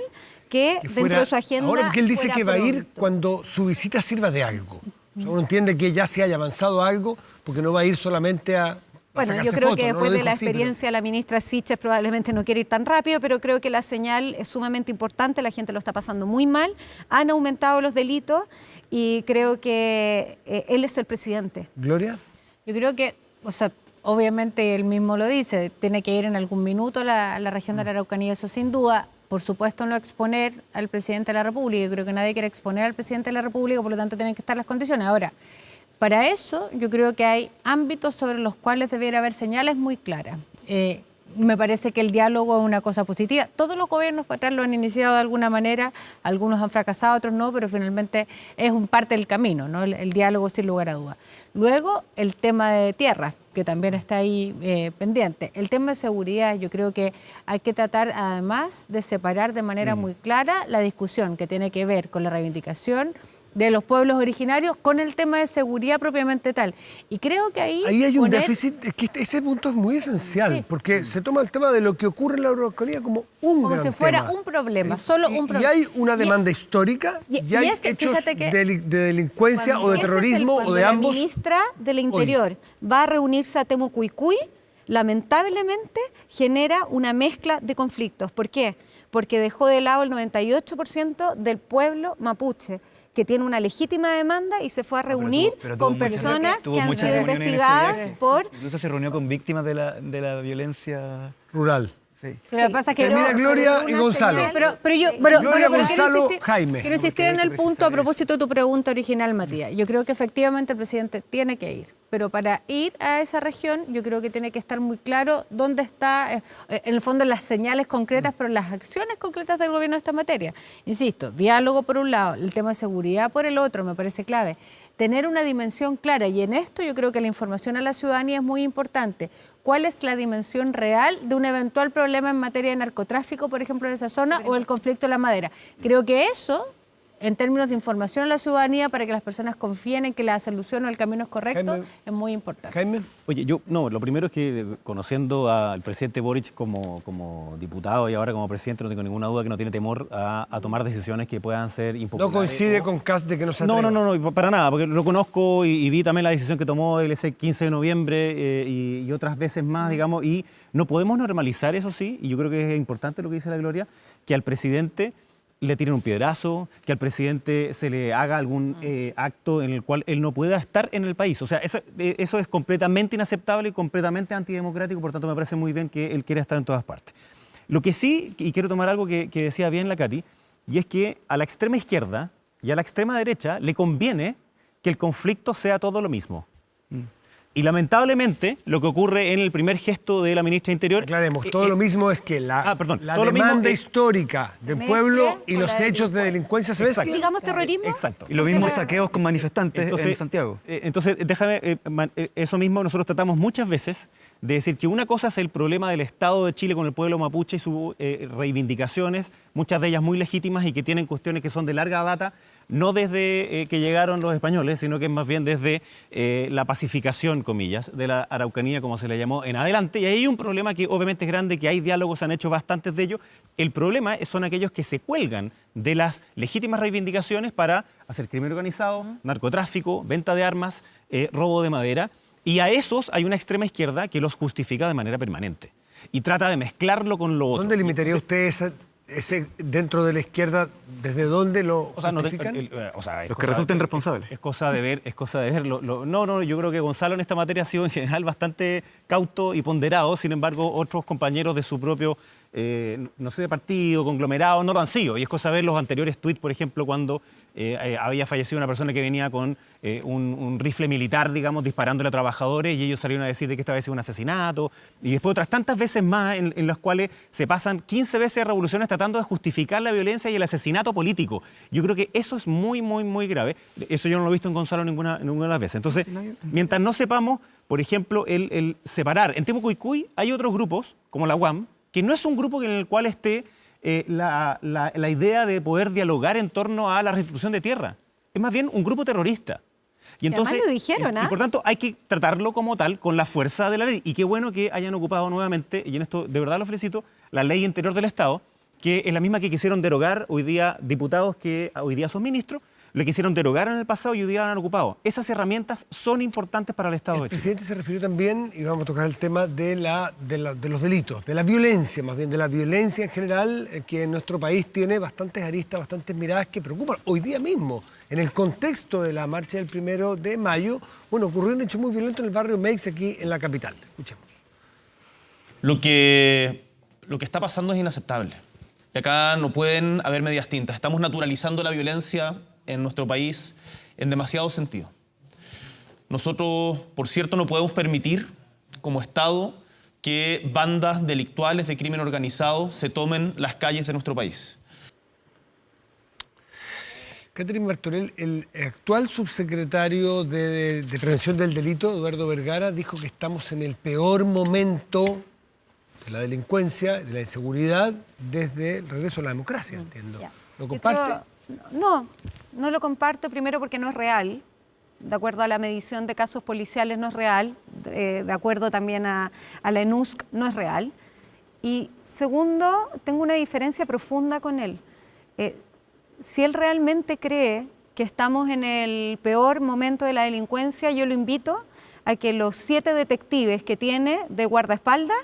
que dentro de su agenda. Ahora, porque él dice que va a ir pronto, cuando su visita sirva de algo. O sea, uno entiende que ya se haya avanzado algo, porque no va a ir solamente a... Bueno, yo creo que después de la experiencia la ministra Siches probablemente no quiere ir tan rápido, pero creo que la señal es sumamente importante, la gente lo está pasando muy mal, han aumentado los delitos y creo que él es el presidente. ¿Gloria? Yo creo que, o sea, obviamente él mismo lo dice, tiene que ir en algún minuto a la región de la Araucanía, eso sin duda. Por supuesto, no exponer al presidente de la República. Yo creo que nadie quiere exponer al presidente de la República, por lo tanto tienen que estar las condiciones. Ahora, para eso yo creo que hay ámbitos sobre los cuales debiera haber señales muy claras. Me parece que el diálogo es una cosa positiva. Todos los gobiernos para atrás lo han iniciado de alguna manera, algunos han fracasado, otros no, pero finalmente es un parte del camino, ¿no? El diálogo sin lugar a dudas. Luego, el tema de tierras, que también está ahí pendiente. El tema de seguridad, yo creo que hay que tratar además de separar de manera muy clara la discusión que tiene que ver con la reivindicación de los pueblos originarios con el tema de seguridad propiamente tal. Y creo que ahí hay un déficit, es que ese punto es muy esencial, Sí. porque se toma el tema de lo que ocurre en la Araucanía como un como gran si fuera tema. un problema, solo un problema. Y hay una demanda histórica, y hay hechos fíjate que de delincuencia o de Ese es terrorismo cuando o de la ambos. ministra del Interior va a reunirse a Temucuicui, lamentablemente genera una mezcla de conflictos. ¿Por qué? Porque dejó de lado el 98% del pueblo mapuche, que tiene una legítima demanda y se fue a reunir con personas que han sido investigadas por... Incluso se reunió con víctimas de la violencia rural. Sí. Pero lo que pasa es que Termina Gloria y una Gonzalo. señal- Gloria, Gonzalo, Jaime. Quiero insistir en el punto a propósito de tu pregunta original, Matías. Yo creo que efectivamente el presidente tiene que ir, pero para ir a esa región yo creo que tiene que estar muy claro dónde está, en el fondo, las señales concretas, pero las acciones concretas del gobierno en esta materia. Insisto, diálogo por un lado, el tema de seguridad por el otro, me parece clave. Tener una dimensión clara, y en esto yo creo que la información a la ciudadanía es muy importante. ¿Cuál es la dimensión real de un eventual problema en materia de narcotráfico, por ejemplo, en esa zona, o el conflicto de la madera? Creo que eso en términos de información a la ciudadanía para que las personas confíen en que la solución o el camino es correcto, Jaime. es muy importante. Jaime. Oye, lo primero es que conociendo al presidente Boric como diputado y ahora como presidente, no tengo ninguna duda que no tiene temor a tomar decisiones que puedan ser impopulares. No coincide con Kast de que no se No, atreva. no, para nada, porque lo conozco y vi también la decisión que tomó él ese 15 de noviembre y otras veces más, digamos, y no podemos normalizar eso, sí, y yo creo que es importante lo que dice la Gloria, que al presidente le tiren un piedrazo, que al presidente se le haga algún acto en el cual él no pueda estar en el país. O sea, eso es completamente inaceptable y completamente antidemocrático, por tanto me parece muy bien que él quiera estar en todas partes. Lo que sí, y quiero tomar algo que decía bien la Katy, y es que a la extrema izquierda y a la extrema derecha le conviene que el conflicto sea todo lo mismo. Y lamentablemente, lo que ocurre en el primer gesto de la ministra Interior... Aclaremos, todo lo mismo es que la todo demanda lo mismo histórica del mezcla pueblo y con los la hechos de delincuencia se mezclan. Digamos terrorismo. Exacto. Y los mismos saqueos con manifestantes en Santiago. Entonces, déjame, eso mismo nosotros tratamos muchas veces de decir que una cosa es el problema del Estado de Chile con el pueblo mapuche y sus reivindicaciones, muchas de ellas muy legítimas y que tienen cuestiones que son de larga data, no desde que llegaron los españoles, sino que es más bien desde la pacificación, comillas, de la Araucanía, como se le llamó, en adelante. Y ahí hay un problema que obviamente es grande, que hay diálogos, se han hecho bastantes de ellos. El problema son aquellos que se cuelgan de las legítimas reivindicaciones para hacer crimen organizado, narcotráfico, venta de armas, robo de madera. Y a esos hay una extrema izquierda que los justifica de manera permanente y trata de mezclarlo con lo otro. ¿Dónde limitaría usted ese dentro de la izquierda? ¿Desde dónde lo justifican? Los que resulten responsables. Es cosa de ver, No, yo creo que Gonzalo en esta materia ha sido en general bastante cauto y ponderado. Sin embargo, otros compañeros de su propio, partido, conglomerado, no lo han sido. Y es cosa de ver los anteriores tuits, por ejemplo, cuando había fallecido una persona que venía con un rifle militar, digamos, disparándole a trabajadores y ellos salieron a decir de que esta vez es un asesinato. Y después otras tantas veces más en las cuales se pasan 15 veces revoluciones tratando de justificar la violencia y el asesinato político. Yo creo que eso es muy, muy, muy grave. Eso yo no lo he visto en Gonzalo ninguna de las veces. Entonces, mientras no sepamos, por ejemplo, el separar. En Temucuicui hay otros grupos, como la UAM, que no es un grupo en el cual esté la idea de poder dialogar en torno a la restitución de tierra. Es más bien un grupo terrorista. Y entonces, además lo dijeron, y por tanto hay que tratarlo como tal, con la fuerza de la ley. Y qué bueno que hayan ocupado nuevamente, y en esto de verdad lo felicito, la ley interior del Estado, que es la misma que quisieron derogar hoy día diputados que hoy día son ministros, le quisieron derogar en el pasado y hoy día la han ocupado. Esas herramientas son importantes para el Estado de Chile. El presidente se refirió también, y vamos a tocar el tema de los delitos, de la violencia, más bien de la violencia en general, que en nuestro país tiene bastantes aristas, bastantes miradas que preocupan. Hoy día mismo, en el contexto de la marcha del 1 de mayo, ocurrió un hecho muy violento en el barrio Meix, aquí en la capital. Escuchemos. Lo que está pasando es inaceptable. Y acá no pueden haber medias tintas. Estamos naturalizando la violencia en nuestro país en demasiados sentidos. Nosotros, por cierto, no podemos permitir, como Estado, que bandas delictuales de crimen organizado se tomen las calles de nuestro país. Catherine Martorell, el actual subsecretario de Prevención del Delito, Eduardo Vergara, dijo que estamos en el peor momento de la delincuencia, de la inseguridad, desde el regreso a la democracia, entiendo. ¿Lo comparte? No lo comparto, primero porque no es real. De acuerdo a la medición de casos policiales no es real. De acuerdo también a la ENUSC no es real. Y segundo, tengo una diferencia profunda con él. Si él realmente cree que estamos en el peor momento de la delincuencia, yo lo invito a que los 7 detectives que tiene de guardaespaldas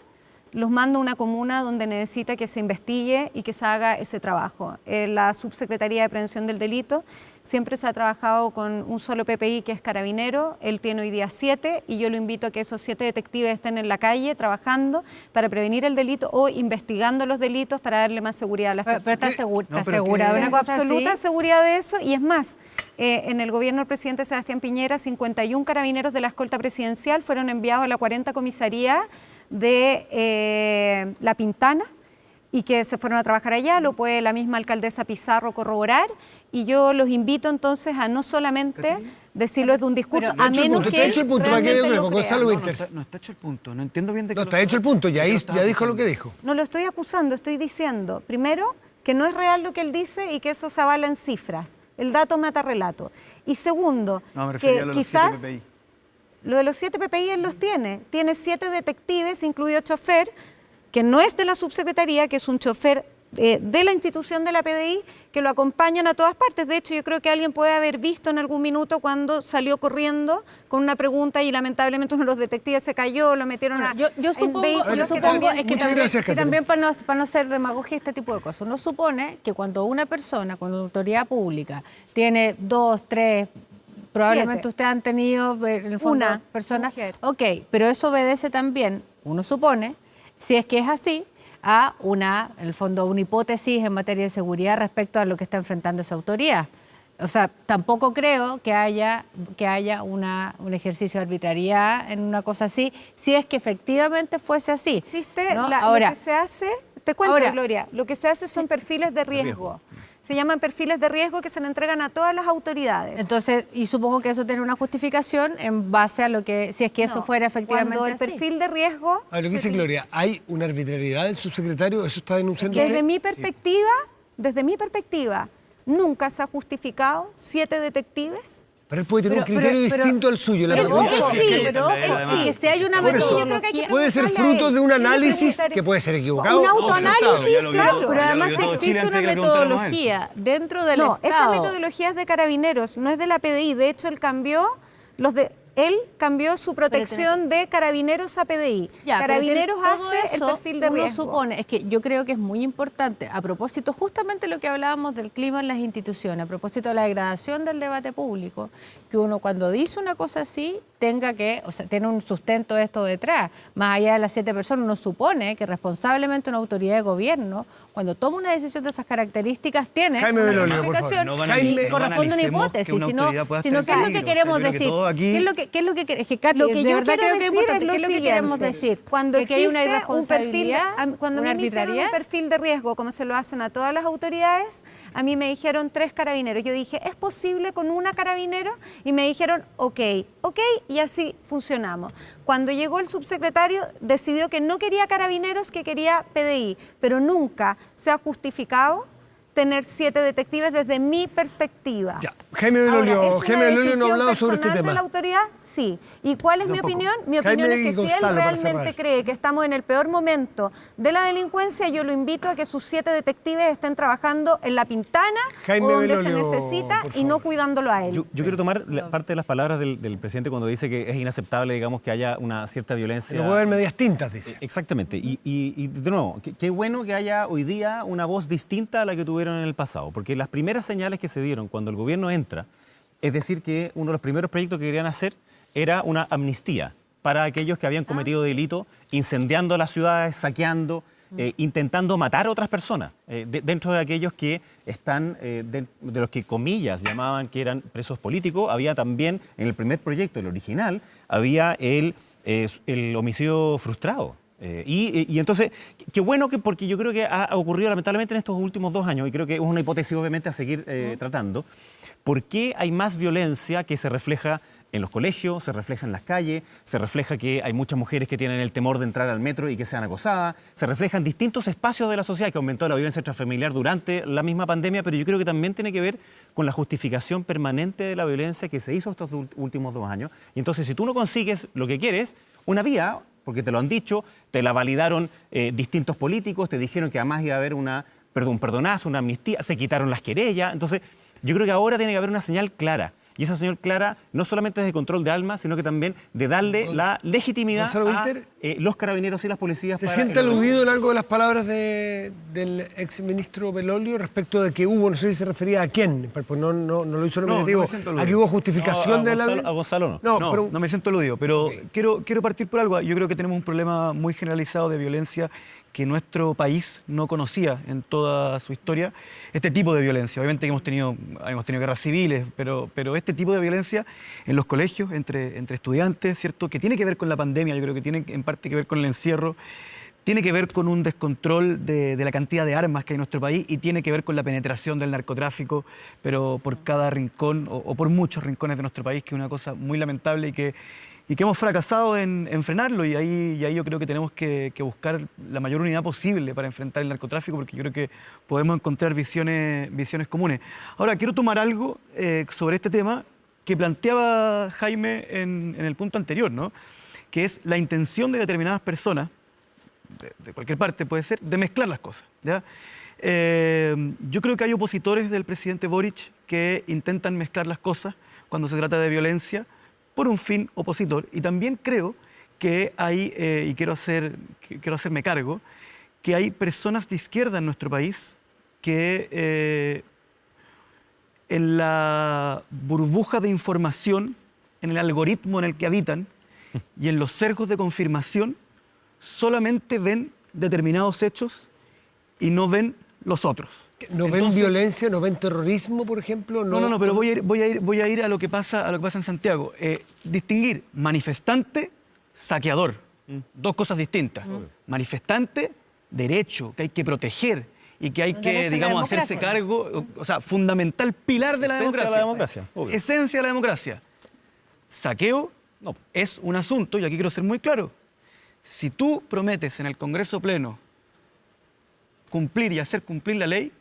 los manda a una comuna donde necesita que se investigue y que se haga ese trabajo. La Subsecretaría de Prevención del Delito siempre se ha trabajado con un solo PPI que es Carabinero, él tiene hoy día 7 y yo lo invito a que esos 7 detectives estén en la calle trabajando para prevenir el delito o investigando los delitos para darle más seguridad a las personas. Pero ¿estás segura de una cosa así? Absoluta seguridad de eso y es más, en el gobierno del presidente Sebastián Piñera, 51 carabineros de la escolta presidencial fueron enviados a la 40 comisaría de La Pintana y que se fueron a trabajar allá, lo puede la misma alcaldesa Pizarro corroborar y yo los invito entonces a no solamente decirlo desde un discurso, a menos que está hecho el punto, realmente lo Gonzalo crean. Winter. No está hecho el punto, no entiendo bien de qué. No, está hecho el punto, ya dijo lo que dijo. No lo estoy acusando, estoy diciendo, primero, que no es real lo que él dice y que eso se avala en cifras. el dato mata relato. Y segundo, No, me refería que a lo de los quizás 7 PPI. lo de los 7 PPI él los tiene 7 detectives, incluido chofer, que no es de la subsecretaría, que es un chofer de la institución de la PDI, que lo acompañan a todas partes. De hecho, yo creo que alguien puede haber visto en algún minuto cuando salió corriendo con una pregunta y lamentablemente uno de los detectives se cayó, lo metieron a... Yo supongo, vehículos que es que Muchas gracias, que Catherine. también para no ser demagogia este tipo de cosas, uno supone que cuando una persona, cuando una autoridad pública tiene 2, 3, probablemente 7. ustedes han tenido en el fondo Una personas, mujer. ok, pero eso obedece también, uno supone, si es que es así, a en el fondo, una hipótesis en materia de seguridad respecto a lo que está enfrentando esa autoridad. O sea, tampoco creo que haya un ejercicio de arbitrariedad en una cosa así, si es que efectivamente fuese así. Existe, ¿no? lo que se hace, te cuento, Ahora- Gloria, lo que se hace son perfiles de riesgo. Se llaman perfiles de riesgo que se le entregan a todas las autoridades. Entonces, y supongo que eso tiene una justificación en base a lo que, si es que eso No, fuera efectivamente cuando el así. perfil de riesgo... A ver, lo que dice Gloria, ¿hay una arbitrariedad del subsecretario? ¿Eso está denunciando Desde usted? mi perspectiva, nunca se ha justificado 7 detectives. Pero él puede tener un criterio distinto al suyo. La Él pregunta obvio es sí, si es que- pero que si hay una Por eso, metodología... puede ser fruto de un análisis que puede ser equivocado. Un o autoanálisis, acertado. claro. Pero además existe una metodología dentro del No, esa Estado. metodología es de Carabineros, no es de la PDI. De hecho, él cambió su protección de Carabineros a PDI. Ya, pero Carabineros todo hace el eso, perfil de uno riesgo. supone, es que yo creo que es muy importante, a propósito justamente lo que hablábamos del clima en las instituciones, a propósito de la degradación del debate público, que uno cuando dice una cosa así tenga que, o sea, tiene un sustento esto detrás. Más allá de las 7 personas, uno supone que responsablemente una autoridad de gobierno, cuando toma una decisión de esas características, tiene Jaime una Belolio, por favor. justificación No Jaime, y corresponde una banalicemos hipótesis, que una sino autoridad pueda ¿qué es estar lo en que peligro. queremos O sea, yo creo que decir? todo aquí- ¿Qué es lo que es que Katy, Lo que de yo verdad quiero creo que es decir importante. es lo ¿Qué es lo que siguiente. queremos decir? Cuando ¿De que hay una existe un perfil, irresponsabilidad, cuando a una mí me hicieron un arbitrariedad? perfil de riesgo, como se lo hacen a todas las autoridades, a mí me dijeron 3 carabineros. Yo dije, ¿es posible con una carabinero? Y me dijeron, ok, y así funcionamos. Cuando llegó el subsecretario, decidió que no quería carabineros, que quería PDI, pero nunca se ha justificado tener 7 detectives desde mi perspectiva. Ya, Jaime Belolio, Ahora, ¿es una Jaime Belolio no ha decisión hablado sobre este personal tema. de la autoridad? Sí. ¿Y cuál es mi Tampoco. opinión? Mi Jaime opinión es que y si él Gonzalo, para realmente cerrar. cree que estamos en el peor momento de la delincuencia, yo lo invito a que sus 7 detectives estén trabajando en La Pintana Jaime o donde Belolio, se necesita por y no favor. cuidándolo a él. Yo quiero tomar parte de las palabras del presidente cuando dice que es inaceptable, digamos, que haya una cierta violencia. No puede haber medias tintas, dice. Exactamente. Y de nuevo, qué bueno que haya hoy día una voz distinta a la que tuvieron en el pasado, porque las primeras señales que se dieron cuando el gobierno entra, es decir, que uno de los primeros proyectos que querían hacer era una amnistía para aquellos que habían cometido delito, incendiando las ciudades, saqueando, intentando matar a otras personas, dentro de aquellos que están, de los que comillas llamaban que eran presos políticos. Había también, en el primer proyecto, el original, había el homicidio frustrado. Y entonces, qué bueno que, porque yo creo que ha ocurrido lamentablemente en estos últimos 2 años, y creo que es una hipótesis obviamente a seguir tratando, ¿por qué hay más violencia que se refleja en los colegios, se refleja en las calles, se refleja que hay muchas mujeres que tienen el temor de entrar al metro y que sean acosadas, se refleja en distintos espacios de la sociedad, que aumentó la violencia intrafamiliar durante la misma pandemia, pero yo creo que también tiene que ver con la justificación permanente de la violencia que se hizo estos últimos 2 años? Y entonces, si tú no consigues lo que quieres, una vía, porque te lo han dicho, te la validaron distintos políticos, te dijeron que además iba a haber un perdonazo, una amnistía, se quitaron las querellas. Entonces, yo creo que ahora tiene que haber una señal clara. Y esa señal clara no solamente es de control de armas, sino que también de darle la legitimidad Gonzalo a Winter, los carabineros y las policías. ¿Se para siente el orden aludido en algo de las palabras del exministro Belolio respecto de que hubo, no sé si se refería a quién, pues no lo hizo No, nominativo, no me siento aludido. aquí hubo justificación de la... A Gonzalo no. No, No, pero no me siento aludido, pero quiero partir por algo. Yo creo que tenemos un problema muy generalizado de violencia que nuestro país no conocía en toda su historia. Este tipo de violencia, obviamente que hemos tenido guerras civiles, pero este tipo de violencia en los colegios, entre estudiantes, ¿cierto? Que tiene que ver con la pandemia, yo creo que tiene en parte que ver con el encierro, tiene que ver con un descontrol de la cantidad de armas que hay en nuestro país y tiene que ver con la penetración del narcotráfico, pero por cada rincón o por muchos rincones de nuestro país, que es una cosa muy lamentable y que y que hemos fracasado en frenarlo, y ahí yo creo que tenemos que buscar la mayor unidad posible para enfrentar el narcotráfico, porque yo creo que podemos encontrar visiones comunes. Ahora, quiero tomar algo sobre este tema que planteaba Jaime en el punto anterior, ¿no? Que es la intención de determinadas personas, de cualquier parte puede ser, de mezclar las cosas, ¿ya? Yo creo que hay opositores del presidente Boric que intentan mezclar las cosas cuando se trata de violencia por un fin opositor. Y también creo que hay, y quiero hacerme cargo, que hay personas de izquierda en nuestro país que en la burbuja de información, en el algoritmo en el que habitan y en los cercos de confirmación, solamente ven determinados hechos y no ven los otros. ¿No ven violencia, no ven terrorismo, por ejemplo? No, pero voy a ir a lo que pasa en Santiago. Distinguir manifestante, saqueador. Dos cosas distintas. Manifestante, derecho, que hay que proteger y que hay que, digamos, hacerse cargo, o sea, fundamental pilar de la democracia. Esencia de la democracia, obvio. Esencia de la democracia. Saqueo No. es un asunto, y aquí quiero ser muy claro. Si tú prometes en el Congreso Pleno cumplir y hacer cumplir la ley,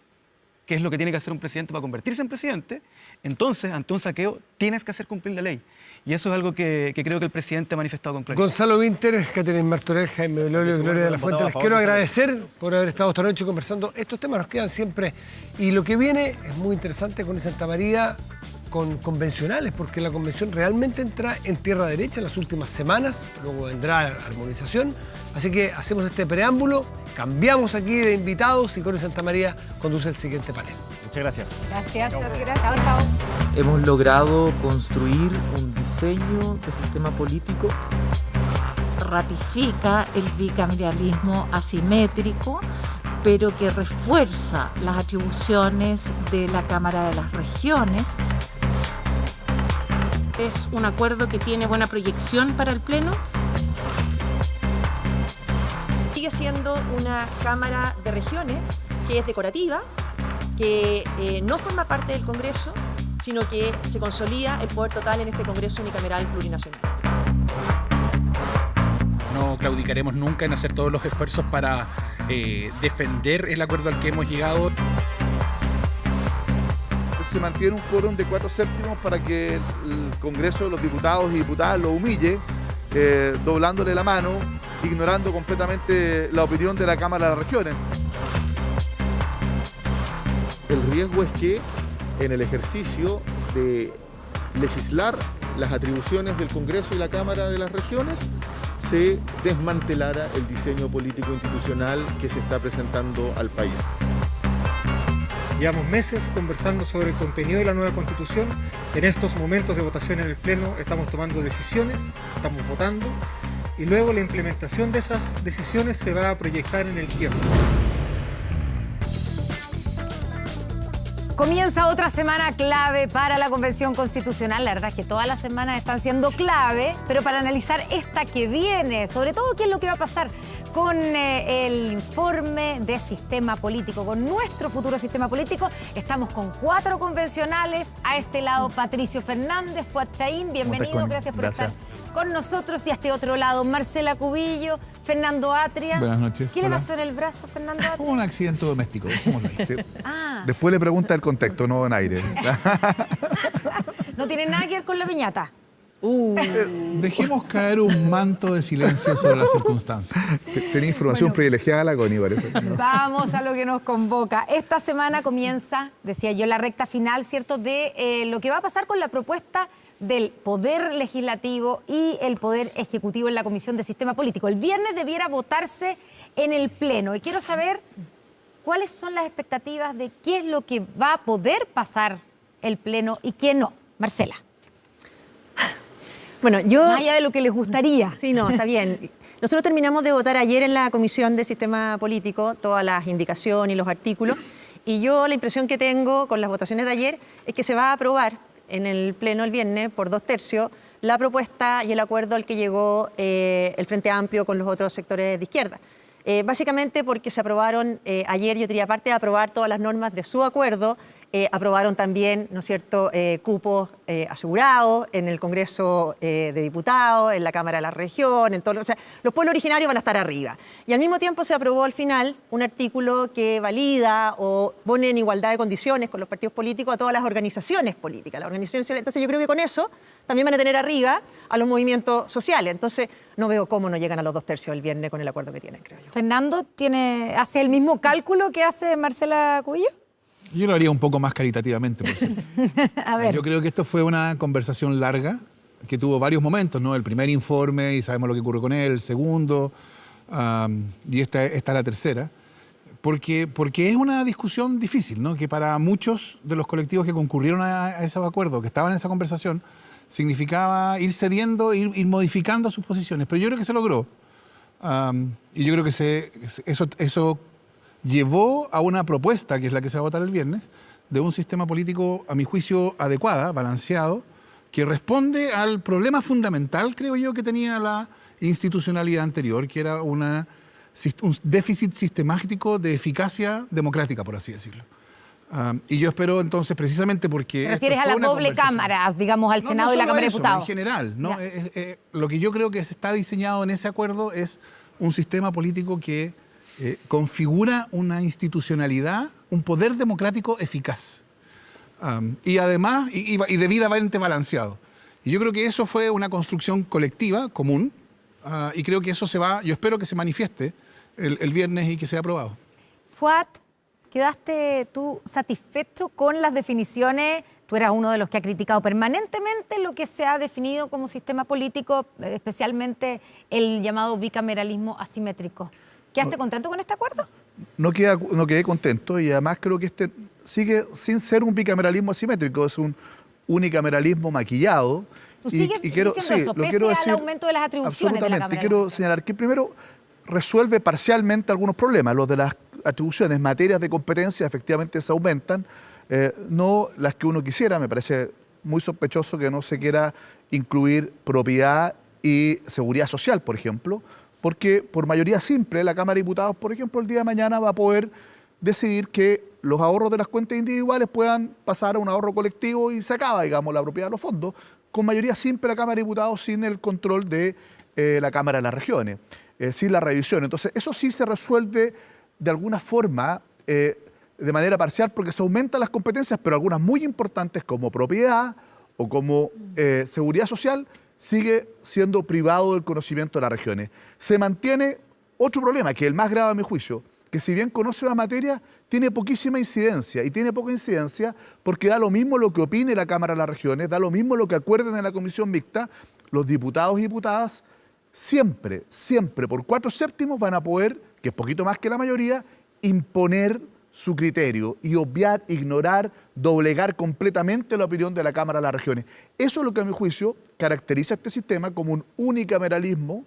que es lo que tiene que hacer un presidente para convertirse en presidente, entonces, ante un saqueo, tienes que hacer cumplir la ley. Y eso es algo que creo que el presidente ha manifestado con claridad. Gonzalo Winter, Catherine Martorell, Jaime Belolio y Gloria de la Fuente, les quiero agradecer por haber estado esta noche conversando. Estos temas nos quedan siempre. Y lo que viene es muy interesante con Santa María, con convencionales, porque la convención realmente entra en tierra derecha en las últimas semanas, luego vendrá la armonización. Así que hacemos este preámbulo, cambiamos aquí de invitados y Cory Santa María conduce el siguiente panel. Muchas gracias. Gracias. Chao. Hemos logrado construir un diseño de sistema político. Ratifica el bicameralismo asimétrico, pero que refuerza las atribuciones de la Cámara de las Regiones. Es un acuerdo que tiene buena proyección para el Pleno. Sigue siendo una Cámara de Regiones que es decorativa, que no forma parte del Congreso, sino que se consolida el poder total en este Congreso unicameral plurinacional. No claudicaremos nunca en hacer todos los esfuerzos para defender el acuerdo al que hemos llegado. Se mantiene un quórum de 4/7 para que el Congreso de los Diputados y Diputadas lo humille, doblándole la mano, ignorando completamente la opinión de la Cámara de las Regiones. El riesgo es que en el ejercicio de legislar las atribuciones del Congreso y la Cámara de las Regiones se desmantelara el diseño político institucional que se está presentando al país. Llevamos meses conversando sobre el contenido de la nueva Constitución. En estos momentos de votación en el Pleno estamos tomando decisiones, estamos votando, y luego la implementación de esas decisiones se va a proyectar en el tiempo. Comienza otra semana clave para la Convención Constitucional. La verdad es que todas las semanas están siendo clave, pero para analizar esta que viene, sobre todo qué es lo que va a pasar con el informe de sistema político, con nuestro futuro sistema político, estamos con 4 convencionales. A este lado, Patricio Fernández, Fuad Chaín, bienvenido, gracias por estar con nosotros. Y a este otro lado, Marcela Cubillo, Fernando Atria. Buenas noches. ¿Qué le pasó en el brazo, Fernando Atria? Un accidente doméstico. Sí. Después le pregunta el contexto, no en aire. No tiene nada que ver con la piñata. Dejemos caer un manto de silencio sobre las circunstancias. Tenía información privilegiada la Connie, parece. Vamos a lo que nos convoca. Esta semana comienza, decía yo, la recta final, ¿cierto?, de lo que va a pasar con la propuesta del Poder Legislativo y el Poder Ejecutivo en la Comisión de Sistema Político. El viernes debiera votarse en el Pleno. Y quiero saber cuáles son las expectativas de qué es lo que va a poder pasar el Pleno y qué no. Marcela. Bueno, más allá de lo que les gustaría. Sí, no, está bien. Nosotros terminamos de votar ayer en la Comisión de Sistema Político todas las indicaciones y los artículos, y yo la impresión que tengo con las votaciones de ayer es que se va a aprobar en el Pleno el viernes por 2/3 la propuesta y el acuerdo al que llegó el Frente Amplio con los otros sectores de izquierda. Básicamente porque se aprobaron ayer, yo diría, aparte de aprobar todas las normas de su acuerdo, Aprobaron también, ¿no es cierto?, cupos asegurados en el Congreso de Diputados, en la Cámara de la Región, en todo, o sea, los pueblos originarios van a estar arriba. Y al mismo tiempo se aprobó al final un artículo que valida o pone en igualdad de condiciones con los partidos políticos a todas las organizaciones políticas, las organizaciones sociales. Entonces yo creo que con eso también van a tener arriba a los movimientos sociales. Entonces no veo cómo no llegan a los 2/3 el viernes con el acuerdo que tienen, creo yo. ¿Fernando hace el mismo cálculo que hace Marcela Cubillo? Yo lo haría un poco más caritativamente, por cierto. A ver. Yo creo que esto fue una conversación larga, que tuvo varios momentos, ¿no? El primer informe, y sabemos lo que ocurrió con él, el segundo, y esta es la tercera. Porque es una discusión difícil, ¿no? Que para muchos de los colectivos que concurrieron a esos acuerdos, que estaban en esa conversación, significaba ir cediendo, ir modificando sus posiciones. Pero yo creo que se logró. Y yo creo que eso llevó a una propuesta, que es la que se va a votar el viernes, de un sistema político, a mi juicio, adecuado, balanceado, que responde al problema fundamental, creo yo, que tenía la institucionalidad anterior, que era un déficit sistemático de eficacia democrática, por así decirlo. Y yo espero entonces, precisamente porque... ¿Te refieres a la doble cámara, digamos, al Senado y la Cámara de Diputados? En general, ¿no? Lo que yo creo que se está diseñado en ese acuerdo es un sistema político que configura una institucionalidad, un poder democrático eficaz. Y además, y debidamente balanceado. Y yo creo que eso fue una construcción colectiva, común, y creo que eso yo espero que se manifieste el viernes y que sea aprobado. Fuad, ¿quedaste tú satisfecho con las definiciones? Tú eras uno de los que ha criticado permanentemente lo que se ha definido como sistema político, especialmente el llamado bicameralismo asimétrico. ¿Quedaste contento con este acuerdo? No quedé contento, y además creo que este sigue sin ser un bicameralismo asimétrico, es un unicameralismo maquillado. ¿Tú sigues diciendo eso, pese al aumento de las atribuciones de la Cámara? Quiero señalar que primero resuelve parcialmente algunos problemas. Los de las atribuciones, materias de competencia, efectivamente se aumentan, no las que uno quisiera. Me parece muy sospechoso que no se quiera incluir propiedad y seguridad social, por ejemplo, porque por mayoría simple la Cámara de Diputados, por ejemplo, el día de mañana va a poder decidir que los ahorros de las cuentas individuales puedan pasar a un ahorro colectivo y se acaba, digamos, la propiedad de los fondos, con mayoría simple la Cámara de Diputados, sin el control de la Cámara de las Regiones, sin la revisión. Entonces, eso sí se resuelve de alguna forma, de manera parcial, porque se aumentan las competencias, pero algunas muy importantes como propiedad o como seguridad social, sigue siendo privado del conocimiento de las regiones. Se mantiene otro problema, que es el más grave a mi juicio, que si bien conoce la materia, tiene poquísima incidencia, y tiene poca incidencia porque da lo mismo lo que opine la Cámara de las Regiones, da lo mismo lo que acuerden en la comisión mixta, los diputados y diputadas siempre, por 4/7 van a poder, que es poquito más que la mayoría, imponer su criterio y obviar, ignorar, doblegar completamente la opinión de la Cámara de las Regiones. Eso es lo que a mi juicio caracteriza este sistema como un unicameralismo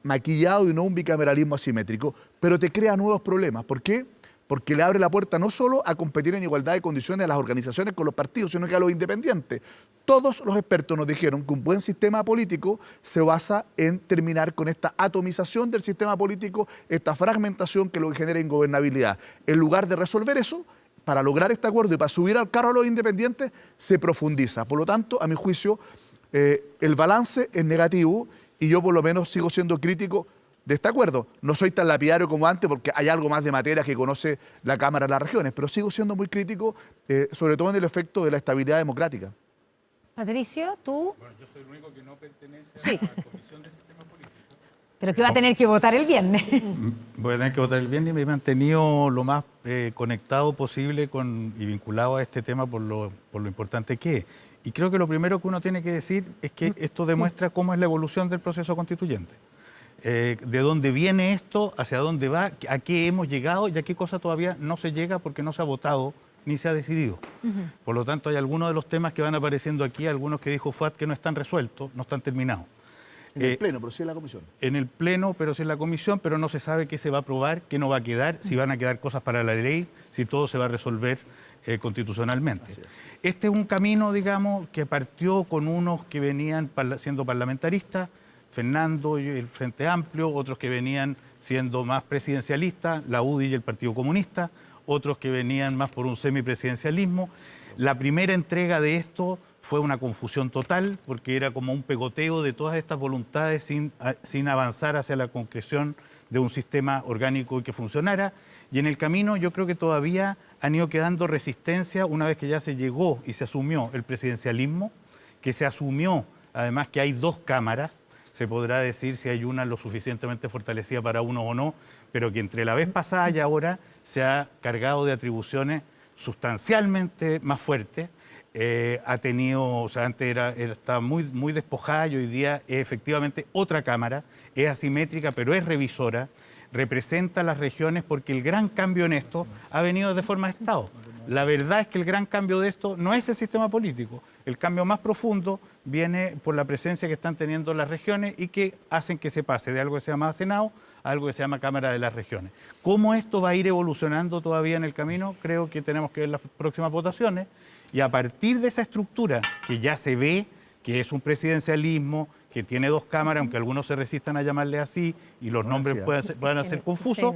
maquillado y no un bicameralismo asimétrico, pero te crea nuevos problemas. ¿Por qué? Porque le abre la puerta no solo a competir en igualdad de condiciones a las organizaciones con los partidos, sino que a los independientes. Todos los expertos nos dijeron que un buen sistema político se basa en terminar con esta atomización del sistema político, esta fragmentación que lo que genera ingobernabilidad. En lugar de resolver eso, para lograr este acuerdo y para subir al carro a los independientes, se profundiza. Por lo tanto, a mi juicio, el balance es negativo, y yo por lo menos sigo siendo crítico de este acuerdo. No soy tan lapidario como antes porque hay algo más de materia que conoce la Cámara de las Regiones, pero sigo siendo muy crítico, sobre todo en el efecto de la estabilidad democrática. Patricio, ¿tú? Bueno, yo soy el único que no pertenece Sí. a la Comisión de Sistema Político. Pero que va a tener que votar el viernes. Voy a tener que votar el viernes y me he mantenido lo más conectado posible y vinculado a este tema por lo importante que es. Y creo que lo primero que uno tiene que decir es que esto demuestra cómo es la evolución del proceso constituyente. De dónde viene esto, hacia dónde va, a qué hemos llegado y a qué cosa todavía no se llega porque no se ha votado ni se ha decidido. Por lo tanto, hay algunos de los temas que van apareciendo aquí, algunos que dijo Fuad que no están resueltos, no están terminados. En el Pleno, pero sí en la Comisión. En el Pleno, pero sí en la Comisión, pero no se sabe qué se va a aprobar, qué no va a quedar, si van a quedar cosas para la ley, si todo se va a resolver constitucionalmente. Este es un camino, digamos, que partió con unos que venían siendo parlamentaristas, Fernando y el Frente Amplio, otros que venían siendo más presidencialistas, la UDI y el Partido Comunista, otros que venían más por un semipresidencialismo. La primera entrega de esto fue una confusión total, porque era como un pegoteo de todas estas voluntades sin avanzar hacia la concreción de un sistema orgánico y que funcionara. Y en el camino yo creo que todavía han ido quedando resistencia una vez que ya se llegó y se asumió el presidencialismo, que se asumió además que hay dos cámaras. Se podrá decir si hay una lo suficientemente fortalecida para uno o no, pero que entre la vez pasada y ahora se ha cargado de atribuciones sustancialmente más fuertes. Ha tenido, o sea, antes estaba muy despojada y hoy día es efectivamente otra cámara, es asimétrica, pero es revisora, representa a las regiones, porque el gran cambio en esto ha venido de forma de Estado. La verdad es que el gran cambio de esto no es el sistema político. El cambio más profundo viene por la presencia que están teniendo las regiones y que hacen que se pase de algo que se llama Senado a algo que se llama Cámara de las Regiones. ¿Cómo esto va a ir evolucionando todavía en el camino? Creo que tenemos que ver las próximas votaciones y a partir de esa estructura que ya se ve, que es un presidencialismo, que tiene dos cámaras, aunque algunos se resistan a llamarle así y los nombres puedan ser confusos,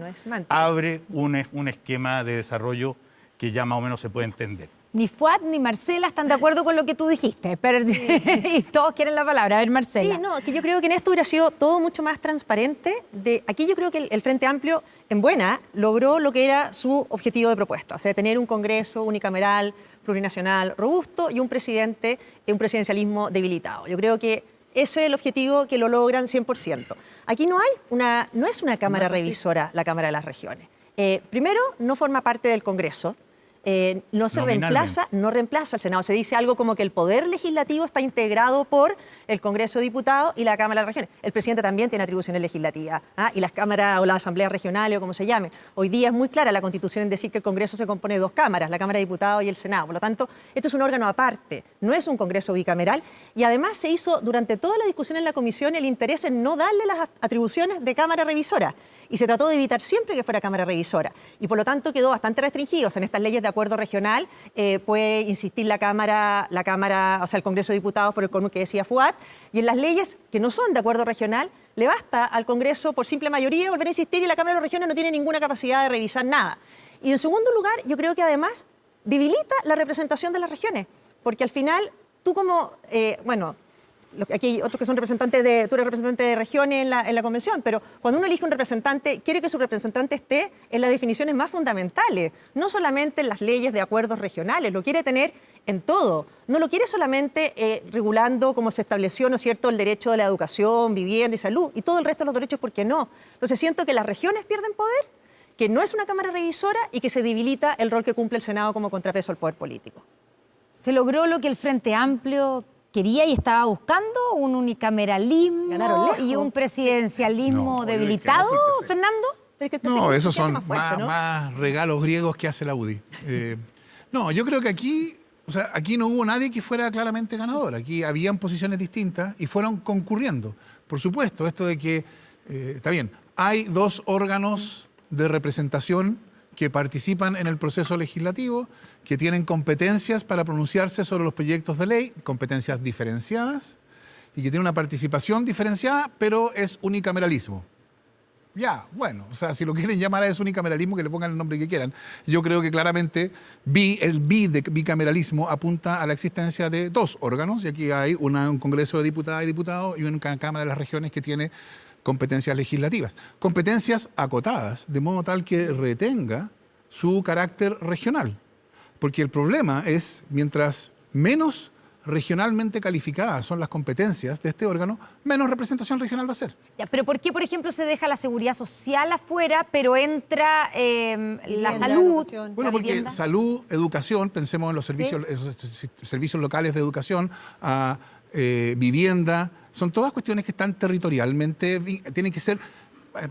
abre un esquema de desarrollo que ya más o menos se puede entender. Ni Fuad ni Marcela están de acuerdo con lo que tú dijiste, pero y todos quieren la palabra. A ver, Marcela. Sí, no, que yo creo que en esto hubiera sido todo mucho más transparente. Aquí yo creo que el Frente Amplio, en buena, logró lo que era su objetivo de propuesta, o sea, tener un Congreso unicameral, plurinacional, robusto y un presidencialismo debilitado. Yo creo que ese es el objetivo que lo logran 100%. Aquí no es una Cámara revisora, la Cámara de las Regiones. Primero, no forma parte del Congreso. No reemplaza al Senado. Se dice algo como que el poder legislativo está integrado por el Congreso de Diputados y la Cámara de las Regiones. El presidente también tiene atribuciones legislativas, y las cámaras o las asambleas regionales o como se llame. Hoy día es muy clara la Constitución en decir que el Congreso se compone de dos cámaras, la Cámara de Diputados y el Senado. Por lo tanto, esto es un órgano aparte, no es un Congreso bicameral, y además se hizo durante toda la discusión en la Comisión el interés en no darle las atribuciones de Cámara revisora. Y se trató de evitar siempre que fuera Cámara revisora. Y por lo tanto quedó bastante restringido. O sea, en estas leyes de acuerdo regional puede insistir la Cámara, o sea, el Congreso de Diputados por el quórum que decía Fuad. Y en las leyes que no son de acuerdo regional, le basta al Congreso por simple mayoría volver a insistir y la Cámara de las Regiones no tiene ninguna capacidad de revisar nada. Y en segundo lugar, yo creo que además debilita la representación de las regiones. Porque al final, tú como, aquí hay otros que son representantes tú eres representante de regiones en la convención, pero cuando uno elige un representante, quiere que su representante esté en las definiciones más fundamentales, no solamente en las leyes de acuerdos regionales, lo quiere tener en todo. No lo quiere solamente regulando como se estableció, ¿no es cierto?, el derecho de la educación, vivienda y salud, y todo el resto de los derechos, ¿por qué no? Entonces siento que las regiones pierden poder, que no es una Cámara revisora y que se debilita el rol que cumple el Senado como contrapeso al poder político. ¿Se logró lo que el Frente Amplio quería y estaba buscando? ¿Un unicameralismo y un presidencialismo debilitado, Fernando? No, esos son más regalos griegos que hace la UDI. No, yo creo que aquí no hubo nadie que fuera claramente ganador. Aquí habían posiciones distintas y fueron concurriendo. Por supuesto, esto de que, está bien, hay dos órganos de representación que participan en el proceso legislativo, que tienen competencias para pronunciarse sobre los proyectos de ley, competencias diferenciadas, y que tienen una participación diferenciada, pero es unicameralismo. Ya, bueno, o sea, si lo quieren llamar a eso unicameralismo, que le pongan el nombre que quieran. Yo creo que claramente el de bicameralismo apunta a la existencia de dos órganos, y aquí hay un Congreso de Diputadas y Diputados y una Cámara de las Regiones que tiene competencias legislativas. Competencias acotadas, de modo tal que retenga su carácter regional. Porque el problema es, mientras menos regionalmente calificadas son las competencias de este órgano, menos representación regional va a ser. Ya, pero ¿por qué, por ejemplo, se deja la seguridad social afuera, pero entra la salud? Bueno, porque salud, educación, pensemos en los servicios, servicios locales de educación, vivienda, son todas cuestiones que están territorialmente, tienen que ser,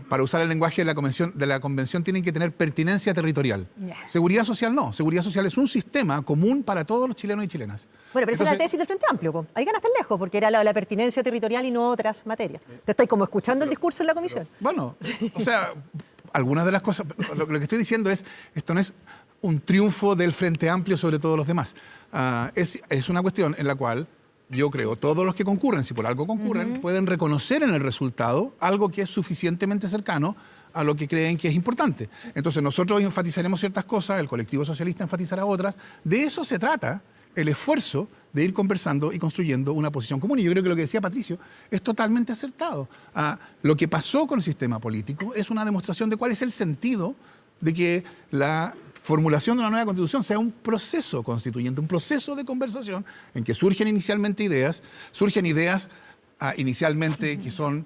para usar el lenguaje de la convención, tienen que tener pertinencia territorial. Seguridad social no. Seguridad social es un sistema común para todos los chilenos y chilenas. Bueno, pero esa es la tesis del Frente Amplio. Ahí ganaste lejos, porque era la pertinencia territorial y no otras materias. Te estoy como escuchando el discurso en la comisión. Bueno, o sea, algunas de las cosas, lo que estoy diciendo es, esto no es un triunfo del Frente Amplio sobre todos los demás. Es una cuestión en la cual yo creo, todos los que concurren, si por algo concurren, pueden reconocer en el resultado algo que es suficientemente cercano a lo que creen que es importante. Entonces nosotros enfatizaremos ciertas cosas, el colectivo socialista enfatizará otras. De eso se trata el esfuerzo de ir conversando y construyendo una posición común. Y yo creo que lo que decía Patricio es totalmente acertado. Lo que pasó con el sistema político es una demostración de cuál es el sentido de que la formulación de una nueva constitución sea un proceso constituyente, un proceso de conversación en que surgen inicialmente ideas, inicialmente que son,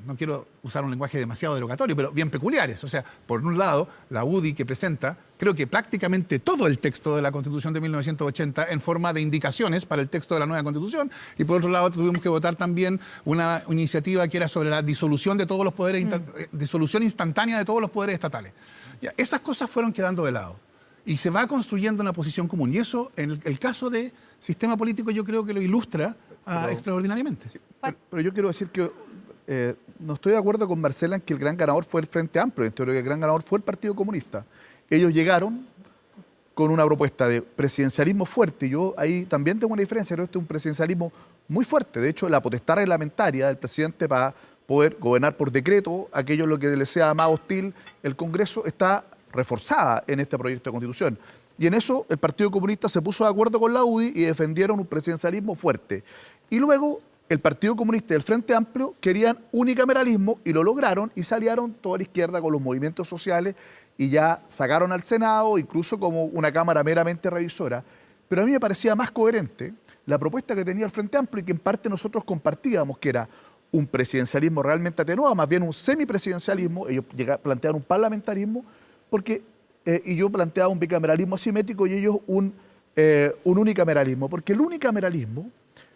no quiero usar un lenguaje demasiado derogatorio, pero bien peculiares. O sea, por un lado, la UDI que presenta, creo que prácticamente todo el texto de la Constitución de 1980 en forma de indicaciones para el texto de la nueva Constitución, y por otro lado tuvimos que votar también una iniciativa que era sobre la disolución de todos los poderes, disolución instantánea de todos los poderes estatales. Ya, esas cosas fueron quedando de lado y se va construyendo una posición común. Y eso, en el caso de sistema político, yo creo que lo ilustra extraordinariamente. Pero yo quiero decir que no estoy de acuerdo con Marcela en que el gran ganador fue el Frente Amplio. Yo creo que el gran ganador fue el Partido Comunista. Ellos llegaron con una propuesta de presidencialismo fuerte. Yo ahí también tengo una diferencia. Creo que este es un presidencialismo muy fuerte. De hecho, la potestad reglamentaria del presidente para poder gobernar por decreto, aquello lo que le sea más hostil el Congreso, está reforzada en este proyecto de Constitución. Y en eso el Partido Comunista se puso de acuerdo con la UDI y defendieron un presidencialismo fuerte. Y luego el Partido Comunista y el Frente Amplio querían unicameralismo y lo lograron, y salieron toda la izquierda con los movimientos sociales y ya sacaron al Senado, incluso como una Cámara meramente revisora. Pero a mí me parecía más coherente la propuesta que tenía el Frente Amplio y que en parte nosotros compartíamos, que era un presidencialismo realmente atenuado, más bien un semipresidencialismo. Ellos planteaban un parlamentarismo, y yo planteaba un bicameralismo asimétrico y ellos un unicameralismo, porque el unicameralismo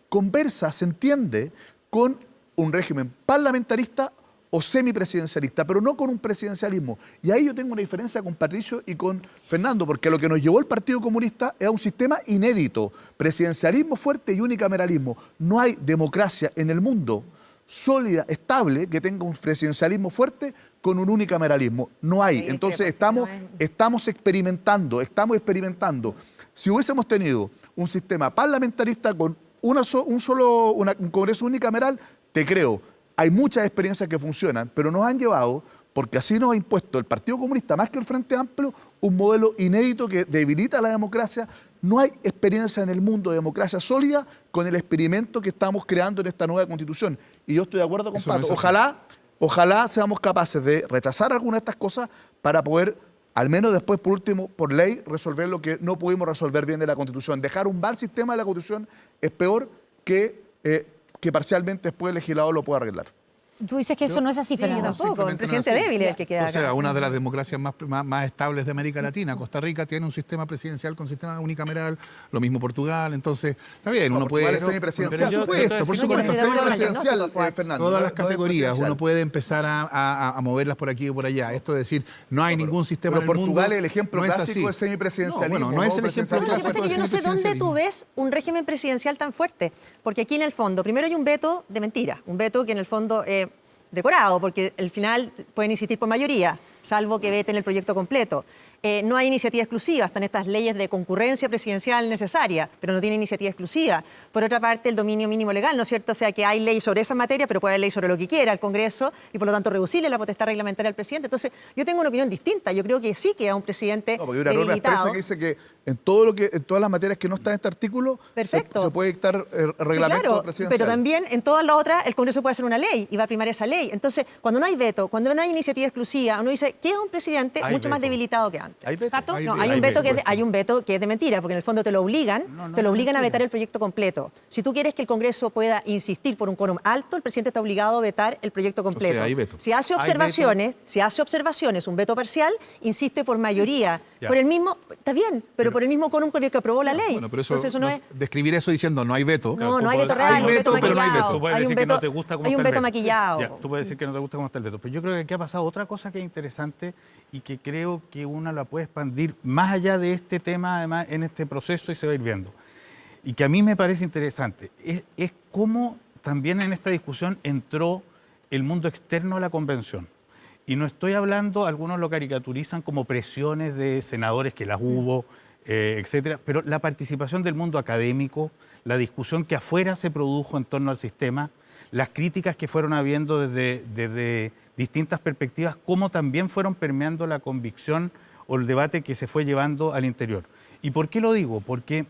conversa, se entiende, con un régimen parlamentarista o semipresidencialista, pero no con un presidencialismo. Y ahí yo tengo una diferencia con Patricio y con Fernando, porque lo que nos llevó el Partido Comunista es a un sistema inédito, presidencialismo fuerte y unicameralismo. No hay democracia en el mundo sólida, estable, que tenga un presidencialismo fuerte con un unicameralismo. No hay. Sí, entonces estamos experimentando. Si hubiésemos tenido un sistema parlamentarista con un Congreso unicameral, te creo, hay muchas experiencias que funcionan, pero nos han llevado, porque así nos ha impuesto el Partido Comunista más que el Frente Amplio, un modelo inédito que debilita la democracia. No hay experiencia en el mundo de democracia sólida con el experimento que estamos creando en esta nueva Constitución. Y yo estoy de acuerdo con Pato. Ojalá seamos capaces de rechazar algunas de estas cosas para poder, al menos después, por último, por ley, resolver lo que no pudimos resolver bien de la Constitución. Dejar un mal sistema de la Constitución es peor que parcialmente después el legislador lo pueda arreglar. Tú dices que eso no es así, Fernando. Tampoco, el presidente débil es el que queda acá. O sea, una de las democracias más estables de América Latina. Costa Rica tiene un sistema presidencial con sistema unicameral, lo mismo Portugal. Entonces, está bien, uno puede... Portugal es semipresidencial. Por supuesto, semipresidencial, Fernando. Todas las categorías, uno puede empezar a moverlas por aquí o por allá. Esto es decir, no hay ningún sistema en el mundo... Portugal es el ejemplo clásico de semipresidencialismo. No es el ejemplo clásico de yo no sé dónde tú ves un régimen presidencial tan fuerte. Porque aquí en el fondo, primero hay un veto de mentira. Un veto que en el fondo... decorado, porque al final pueden insistir por mayoría, salvo que veten el proyecto completo. No hay iniciativa exclusiva, están estas leyes de concurrencia presidencial necesaria, pero no tiene iniciativa exclusiva. Por otra parte, el dominio mínimo legal, ¿no es cierto? O sea, que hay ley sobre esa materia, pero puede haber ley sobre lo que quiera el Congreso y por lo tanto reducirle la potestad reglamentaria al presidente. Entonces, yo tengo una opinión distinta. Yo creo que sí queda un presidente porque hay una norma expresa que dice que en todas las materias que no están en este artículo se puede dictar reglamento presidencial. Pero también en todas las otras el Congreso puede hacer una ley y va a primar esa ley. Entonces, cuando no hay veto, cuando no hay iniciativa exclusiva, uno dice, queda un presidente mucho más debilitado que antes. ¿Hay veto? Hay un veto que es de mentira, porque en el fondo te lo obligan a vetar el proyecto completo. Si tú quieres que el Congreso pueda insistir por un quórum alto, el presidente está obligado a vetar el proyecto completo. O sea, hay veto. Si hace observaciones, un veto parcial, insiste por mayoría. Por el mismo, está bien, pero por el mismo quórum con el que aprobó la ley. Bueno, pero entonces eso no es... describir eso diciendo no hay veto. No hay veto real, hay veto, pero no hay veto. Tú puedes decir que no te gusta cómo hay un está el veto maquillado. Ya, tú puedes decir que no te gusta cómo está el veto. Pero yo creo que aquí ha pasado otra cosa que es interesante y que creo que una la puede expandir más allá de este tema, además, en este proceso, y se va a ir viendo. Y que a mí me parece interesante, es cómo también en esta discusión entró el mundo externo a la convención. Y no estoy hablando, algunos lo caricaturizan como presiones de senadores, que las hubo, etcétera. Pero la participación del mundo académico, la discusión que afuera se produjo en torno al sistema, las críticas que fueron habiendo desde distintas perspectivas, cómo también fueron permeando la convicción o el debate que se fue llevando al interior. ¿Y por qué lo digo? Porque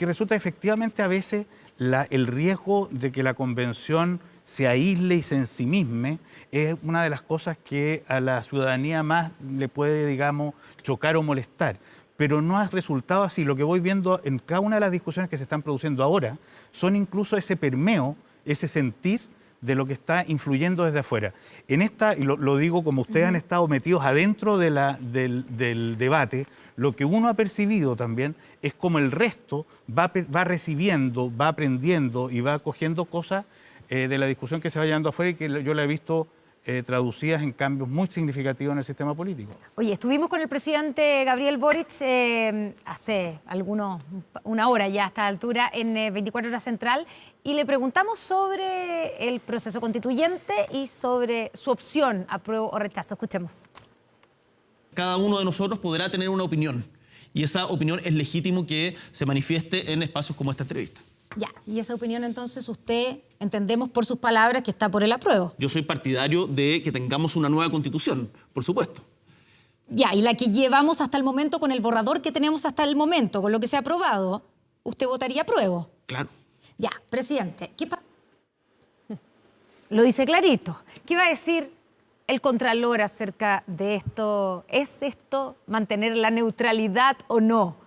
resulta efectivamente a veces el riesgo de que la convención se aísle y se ensimisme es una de las cosas que a la ciudadanía más le puede, digamos, chocar o molestar. Pero no ha resultado así. Lo que voy viendo en cada una de las discusiones que se están produciendo ahora son incluso ese permeo, ese sentir de lo que está influyendo desde afuera. En esta, y lo digo como ustedes han estado metidos adentro del debate, lo que uno ha percibido también es como el resto va recibiendo, va aprendiendo y va cogiendo cosas de la discusión que se va llevando afuera y que yo la he visto traducidas en cambios muy significativos en el sistema político. Oye, estuvimos con el presidente Gabriel Boric hace una hora ya a esta altura en 24 Horas Central y le preguntamos sobre el proceso constituyente y sobre su opción, apruebo o rechazo. Escuchemos. Cada uno de nosotros podrá tener una opinión y esa opinión es legítimo que se manifieste en espacios como esta entrevista. Ya, y esa opinión entonces usted, entendemos por sus palabras, que está por el apruebo. Yo soy partidario de que tengamos una nueva constitución, por supuesto. Ya, y la que llevamos hasta el momento, con el borrador que tenemos hasta el momento, con lo que se ha aprobado, ¿usted votaría apruebo? Claro. Ya, presidente, lo dice clarito. ¿Qué va a decir el Contralor acerca de esto? ¿Es esto mantener la neutralidad o no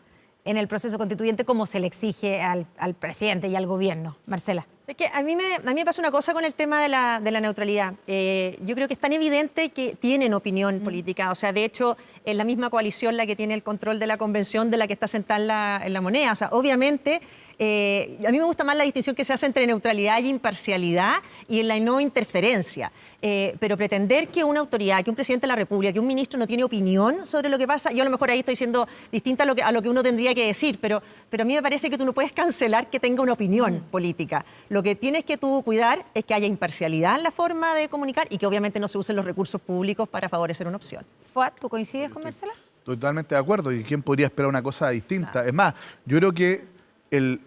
en el proceso constituyente como se le exige al presidente y al gobierno? Marcela. Es que a mí me pasa una cosa con el tema de la neutralidad. Yo creo que es tan evidente que tienen opinión política. O sea, de hecho, es la misma coalición la que tiene el control de la convención de la que está sentada en la moneda. O sea, obviamente, a mí me gusta más la distinción que se hace entre neutralidad y imparcialidad y en la no interferencia. Pero pretender que una autoridad, que un presidente de la República, que un ministro no tiene opinión sobre lo que pasa, yo a lo mejor ahí estoy siendo distinta a lo que uno tendría que decir, pero a mí me parece que tú no puedes cancelar que tenga una opinión política. Lo que tienes que tú cuidar es que haya imparcialidad en la forma de comunicar y que obviamente no se usen los recursos públicos para favorecer una opción. Fuad, ¿tú coincides con Marcela? Totalmente de acuerdo. ¿Y quién podría esperar una cosa distinta? Es más, yo creo que el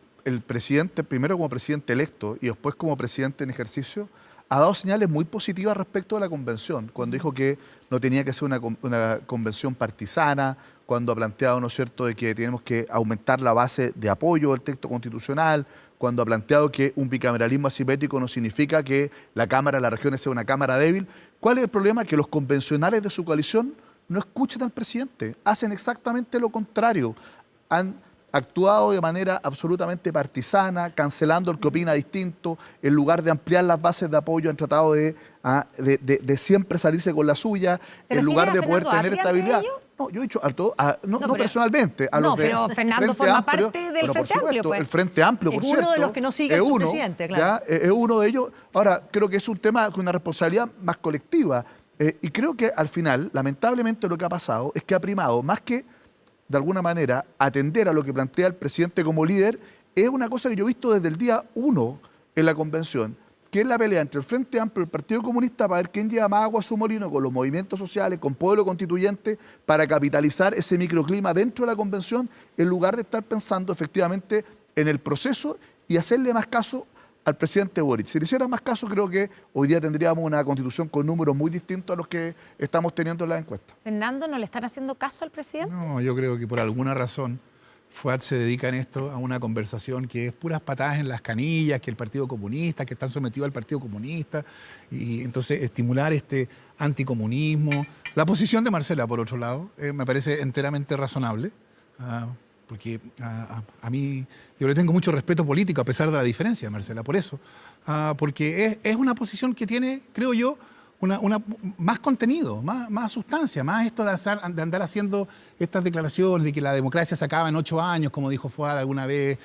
presidente, primero como presidente electo y después como presidente en ejercicio, ha dado señales muy positivas respecto a la convención, cuando dijo que no tenía que ser una convención partisana, cuando ha planteado, ¿no es cierto?, de que tenemos que aumentar la base de apoyo del texto constitucional, cuando ha planteado que un bicameralismo asimétrico no significa que la Cámara de las Regiones sea una Cámara débil. ¿Cuál es el problema? Que los convencionales de su coalición no escuchan al presidente, hacen exactamente lo contrario. Han actuado de manera absolutamente partisana, cancelando el que opina distinto, en lugar de ampliar las bases de apoyo, han tratado de siempre salirse con la suya, en lugar de poder tener estabilidad. No, yo he dicho no personalmente. Pero Fernando forma parte del Frente Amplio, pues. El Frente Amplio, por cierto. Es uno de los que no sigue a su presidente, claro. Es uno de ellos. Ahora, creo que es un tema con una responsabilidad más colectiva. Y creo que al final, lamentablemente, lo que ha pasado es que ha primado, más que de alguna manera atender a lo que plantea el presidente como líder, es una cosa que yo he visto desde el día 1 en la convención, que es la pelea entre el Frente Amplio y el Partido Comunista para ver quién lleva más agua a su molino con los movimientos sociales, con pueblo constituyente, para capitalizar ese microclima dentro de la convención, en lugar de estar pensando efectivamente en el proceso y hacerle más caso al presidente Boric. Si le hiciera más caso, creo que hoy día tendríamos una constitución con números muy distintos a los que estamos teniendo en la encuesta. Fernando, ¿no le están haciendo caso al presidente? No, yo creo que por alguna razón Fuad se dedica en esto a una conversación que es puras patadas en las canillas, que el Partido Comunista, que están sometidos al Partido Comunista, y entonces estimular este anticomunismo. La posición de Marcela, por otro lado, me parece enteramente razonable, porque a mí yo le tengo mucho respeto político a pesar de la diferencia, Marcela, por eso, porque es una posición que tiene, creo yo, más contenido, más sustancia, más esto de andar haciendo estas declaraciones de que la democracia se acaba en 8 años, como dijo Fuad alguna vez.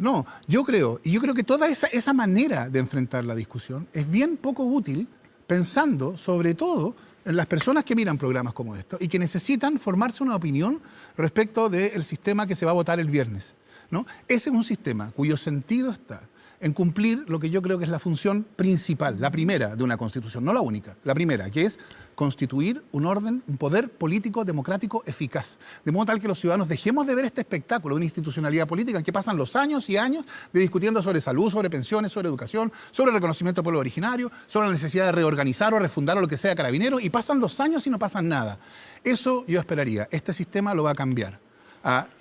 No, yo creo que toda esa manera de enfrentar la discusión es bien poco útil, pensando sobre todo en las personas que miran programas como estos y que necesitan formarse una opinión respecto del sistema que se va a votar el viernes, ¿no? Ese es un sistema cuyo sentido está en cumplir lo que yo creo que es la función principal, la primera de una constitución, no la única, la primera, que es constituir un orden, un poder político democrático eficaz. De modo tal que los ciudadanos dejemos de ver este espectáculo, una institucionalidad política en que pasan los años y años de discutiendo sobre salud, sobre pensiones, sobre educación, sobre el reconocimiento del pueblo originario, sobre la necesidad de reorganizar o refundar o lo que sea Carabineros, y pasan los años y no pasa nada. Eso yo esperaría. Este sistema lo va a cambiar.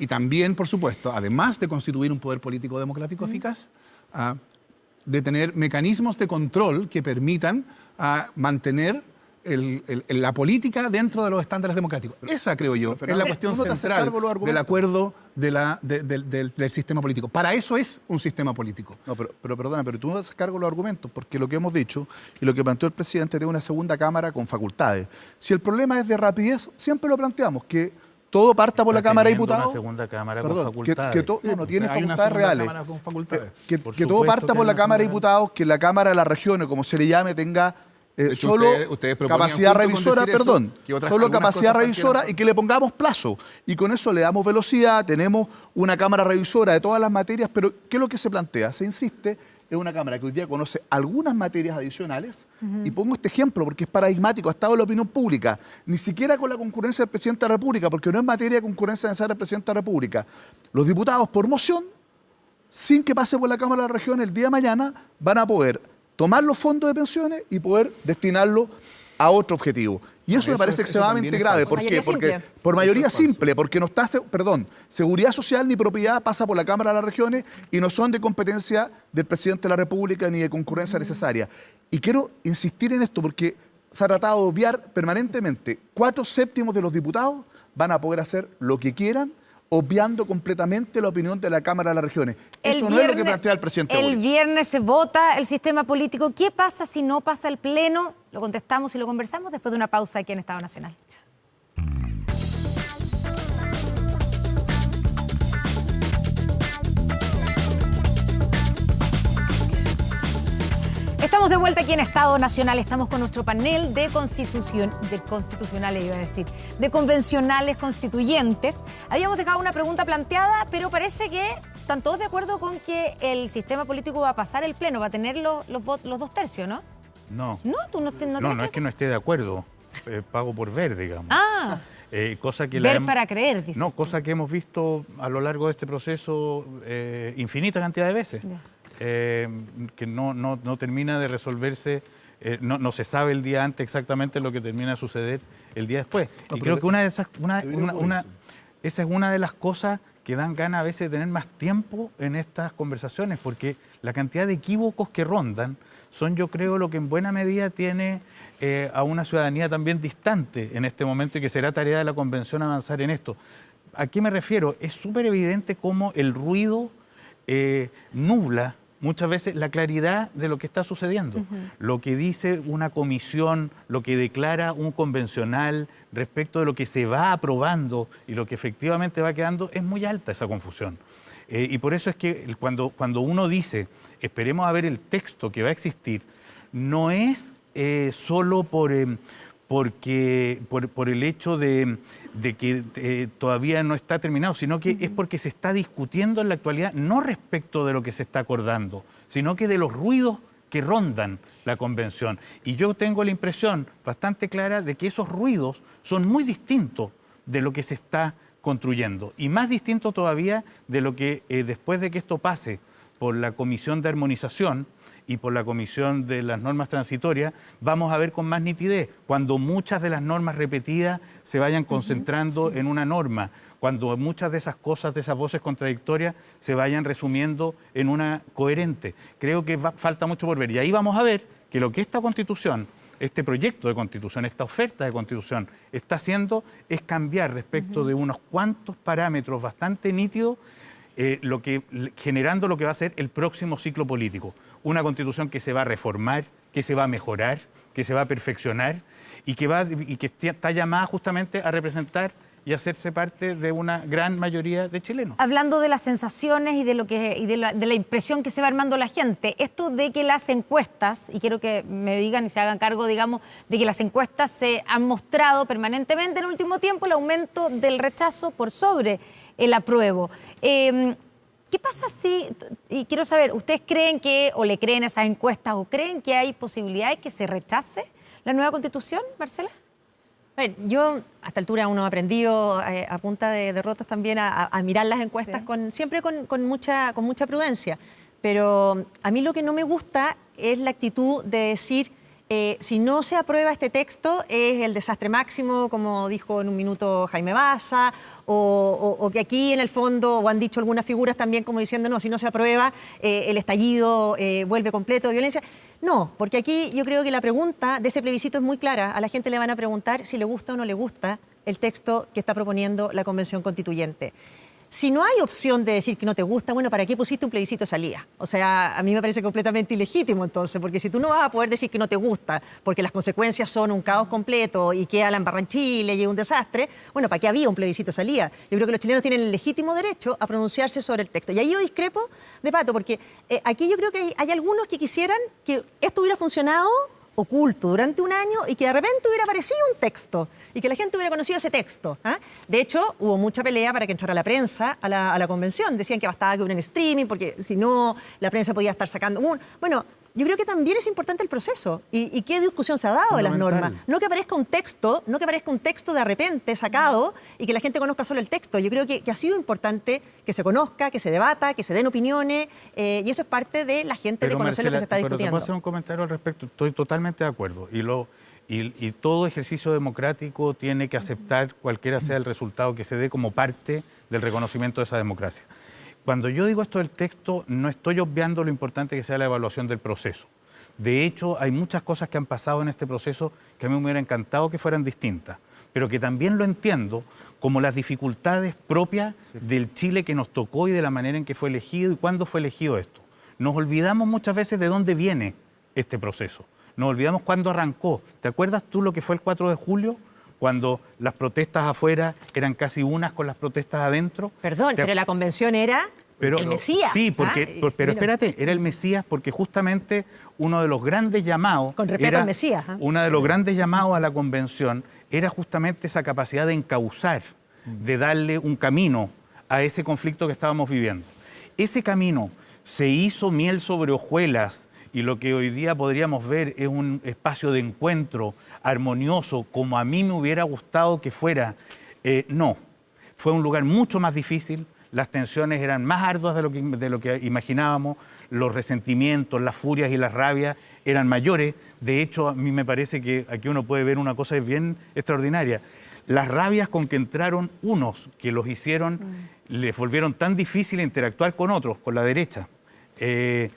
Y también, por supuesto, además de constituir un poder político democrático eficaz, de tener mecanismos de control que permitan mantener la política dentro de los estándares democráticos. Esa, creo yo, es la cuestión central del acuerdo del sistema político. Para eso es un sistema político. No, pero perdona, pero tú no das cargo los argumentos, porque lo que hemos dicho y lo que planteó el presidente de una segunda Cámara con facultades. Si el problema es de rapidez, siempre lo planteamos, que todo parta por la Cámara de Diputados. Una segunda Cámara con facultades. Que no tiene facultades reales. Que todo parta por la Cámara de Diputados, que la Cámara de las Regiones, como se le llame, tenga solo capacidad revisora, solo capacidad revisora y que le pongamos plazo. Y con eso le damos velocidad, tenemos una Cámara revisora de todas las materias, pero ¿qué es lo que se plantea? Se insiste en una Cámara que hoy día conoce algunas materias adicionales, y pongo este ejemplo porque es paradigmático, ha estado en la opinión pública, ni siquiera con la concurrencia del Presidente de la República, porque no es materia de concurrencia necesaria del Presidente de la República. Los diputados por moción, sin que pase por la Cámara de la Región, el día de mañana van a poder tomar los fondos de pensiones y poder destinarlos a otro objetivo. Y eso me parece extremadamente grave. ¿Por qué? Porque por mayoría simple, porque no está, seguridad social ni propiedad pasa por la Cámara de las Regiones y no son de competencia del Presidente de la República ni de concurrencia necesaria. Y quiero insistir en esto porque se ha tratado de obviar permanentemente. 4/7 de los diputados van a poder hacer lo que quieran, obviando completamente la opinión de la Cámara de las Regiones. Eso no es lo que plantea el presidente. El viernes se vota el sistema político. ¿Qué pasa si no pasa el Pleno? Lo contestamos y lo conversamos después de una pausa aquí en Estado Nacional. Estamos de vuelta aquí en Estado Nacional. Estamos con nuestro panel de convencionales constituyentes. Habíamos dejado una pregunta planteada, pero parece que están todos de acuerdo con que el sistema político va a pasar el Pleno, va a tener los 2/3, ¿no? No. No, tú no es que no esté de acuerdo. Pago por ver, digamos. Cosa que ver para creer, dice. No, cosa que hemos visto a lo largo de este proceso infinita cantidad de veces. Que no termina de resolverse, no se sabe el día antes exactamente lo que termina de suceder el día después. Y creo que esa es una de las cosas que dan ganas a veces de tener más tiempo en estas conversaciones, porque la cantidad de equívocos que rondan son, yo creo, lo que en buena medida tiene a una ciudadanía también distante en este momento y que será tarea de la Convención avanzar en esto. ¿A qué me refiero? Es súper evidente cómo el ruido nubla muchas veces la claridad de lo que está sucediendo. Lo que dice una comisión, lo que declara un convencional respecto de lo que se va aprobando y lo que efectivamente va quedando, es muy alta esa confusión. Y por eso es que cuando uno dice, esperemos a ver el texto que va a existir, no es solo por el hecho de que todavía no está terminado, sino que es porque se está discutiendo en la actualidad, no respecto de lo que se está acordando, sino que de los ruidos que rondan la convención. Y yo tengo la impresión bastante clara de que esos ruidos son muy distintos de lo que se está construyendo, y más distintos todavía de lo que después de que esto pase por la Comisión de Armonización y por la Comisión de las Normas Transitorias, vamos a ver con más nitidez, cuando muchas de las normas repetidas se vayan concentrando en una norma, cuando muchas de esas cosas, de esas voces contradictorias, se vayan resumiendo en una coherente. Creo que falta mucho por ver. Y ahí vamos a ver que lo que esta Constitución, este proyecto de Constitución, esta oferta de Constitución está haciendo es cambiar respecto de unos cuantos parámetros bastante nítidos, generando lo que va a ser el próximo ciclo político. Una Constitución que se va a reformar, que se va a mejorar, que se va a perfeccionar y que está llamada justamente a representar y hacerse parte de una gran mayoría de chilenos. Hablando de las sensaciones y de la impresión que se va armando la gente, esto de que las encuestas, y quiero que me digan y se hagan cargo, digamos, de que las encuestas se han mostrado permanentemente en el último tiempo el aumento del rechazo por sobre el apruebo. ¿Qué pasa si, y quiero saber, ¿ustedes creen que, o le creen a esas encuestas, o creen que hay posibilidad de que se rechace la nueva Constitución, Marcela? Bueno, yo a esta altura uno ha aprendido a punta de derrotas también a mirar las encuestas siempre con mucha prudencia. Pero a mí lo que no me gusta es la actitud de decir, si no se aprueba este texto es el desastre máximo, como dijo en un minuto Jaime Baza, o que aquí en el fondo, o han dicho algunas figuras también como diciendo, no, si no se aprueba el estallido vuelve completo de violencia. No, porque aquí yo creo que la pregunta de ese plebiscito es muy clara. A la gente le van a preguntar si le gusta o no le gusta el texto que está proponiendo la Convención Constituyente. Si no hay opción de decir que no te gusta, bueno, ¿para qué pusiste un plebiscito de salida? O sea, a mí me parece completamente ilegítimo entonces, porque si tú no vas a poder decir que no te gusta, porque las consecuencias son un caos completo y queda la embarrada en Chile y es un desastre, bueno, ¿para qué había un plebiscito de salida? Yo creo que los chilenos tienen el legítimo derecho a pronunciarse sobre el texto. Y ahí yo discrepo de Pato, porque aquí yo creo que hay algunos que quisieran que esto hubiera funcionado oculto durante un año y que de repente hubiera aparecido un texto y que la gente hubiera conocido ese texto. De hecho, hubo mucha pelea para que entrara la prensa a la convención. Decían que bastaba que hubiera en streaming porque si no, la prensa podía estar sacando... Bueno, yo creo que también es importante el proceso y qué discusión se ha dado de las normas. No que aparezca un texto de repente sacado y que la gente conozca solo el texto. Yo creo que ha sido importante que se conozca, que se debata, que se den opiniones y eso es parte de la gente de conocer, Marcela, lo que se está discutiendo. Pero te puedo hacer un comentario al respecto. Estoy totalmente de acuerdo y todo ejercicio democrático tiene que aceptar cualquiera sea el resultado que se dé como parte del reconocimiento de esa democracia. Cuando yo digo esto del texto, no estoy obviando lo importante que sea la evaluación del proceso. De hecho, hay muchas cosas que han pasado en este proceso que a mí me hubiera encantado que fueran distintas, pero que también lo entiendo como las dificultades propias del Chile que nos tocó y de la manera en que fue elegido y cuándo fue elegido esto. Nos olvidamos muchas veces de dónde viene este proceso. Nos olvidamos cuándo arrancó. ¿Te acuerdas tú lo que fue el 4 de julio? Cuando las protestas afuera eran casi unas con las protestas adentro. Perdón, pero la convención era el Mesías. Sí, pero espérate, era el Mesías porque justamente uno de los grandes llamados... Con respeto al Mesías. Uno de los grandes llamados a la convención era justamente esa capacidad de encauzar, de darle un camino a ese conflicto que estábamos viviendo. Ese camino se hizo miel sobre hojuelas y lo que hoy día podríamos ver es un espacio de encuentro armonioso, como a mí me hubiera gustado que fuera. No, fue un lugar mucho más difícil, las tensiones eran más arduas de lo que imaginábamos, los resentimientos, las furias y las rabias eran mayores. De hecho, a mí me parece que aquí uno puede ver una cosa bien extraordinaria. Las rabias con que entraron unos que los hicieron, les volvieron tan difícil interactuar con otros, con la derecha, que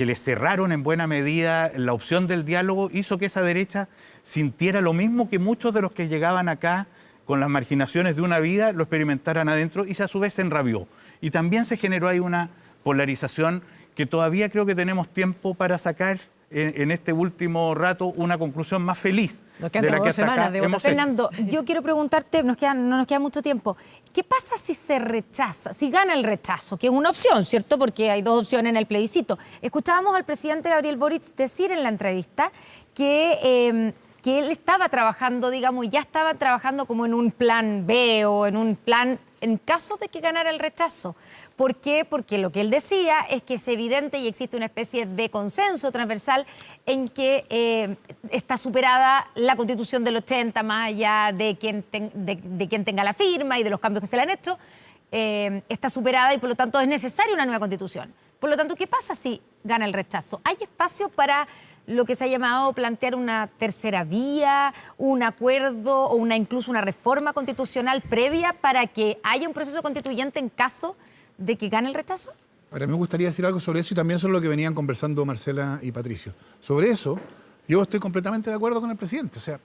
les cerraron en buena medida la opción del diálogo, hizo que esa derecha sintiera lo mismo que muchos de los que llegaban acá con las marginaciones de una vida lo experimentaran adentro y a su vez se enrabió. Y también se generó ahí una polarización que todavía creo que tenemos tiempo para sacar en este último rato una conclusión más feliz de la que hasta acá hemos hecho. Fernando, yo quiero preguntarte, no nos queda mucho tiempo, ¿qué pasa si se rechaza, si gana el rechazo? Que es una opción, ¿cierto? Porque hay dos opciones en el plebiscito. Escuchábamos al presidente Gabriel Boric decir en la entrevista que él estaba trabajando, digamos, y ya estaba trabajando como en un plan B o en un plan en caso de que ganara el rechazo. ¿Por qué? Porque lo que él decía es que es evidente y existe una especie de consenso transversal en que está superada la Constitución del 80, más allá de quien tenga la firma y de los cambios que se le han hecho, está superada y por lo tanto es necesaria una nueva Constitución. Por lo tanto, ¿qué pasa si gana el rechazo? ¿Hay espacio para lo que se ha llamado plantear una tercera vía, un acuerdo o incluso una reforma constitucional previa para que haya un proceso constituyente en caso de que gane el rechazo? Ahora, me gustaría decir algo sobre eso y también sobre lo que venían conversando Marcela y Patricio. Sobre eso, yo estoy completamente de acuerdo con el presidente. O sea,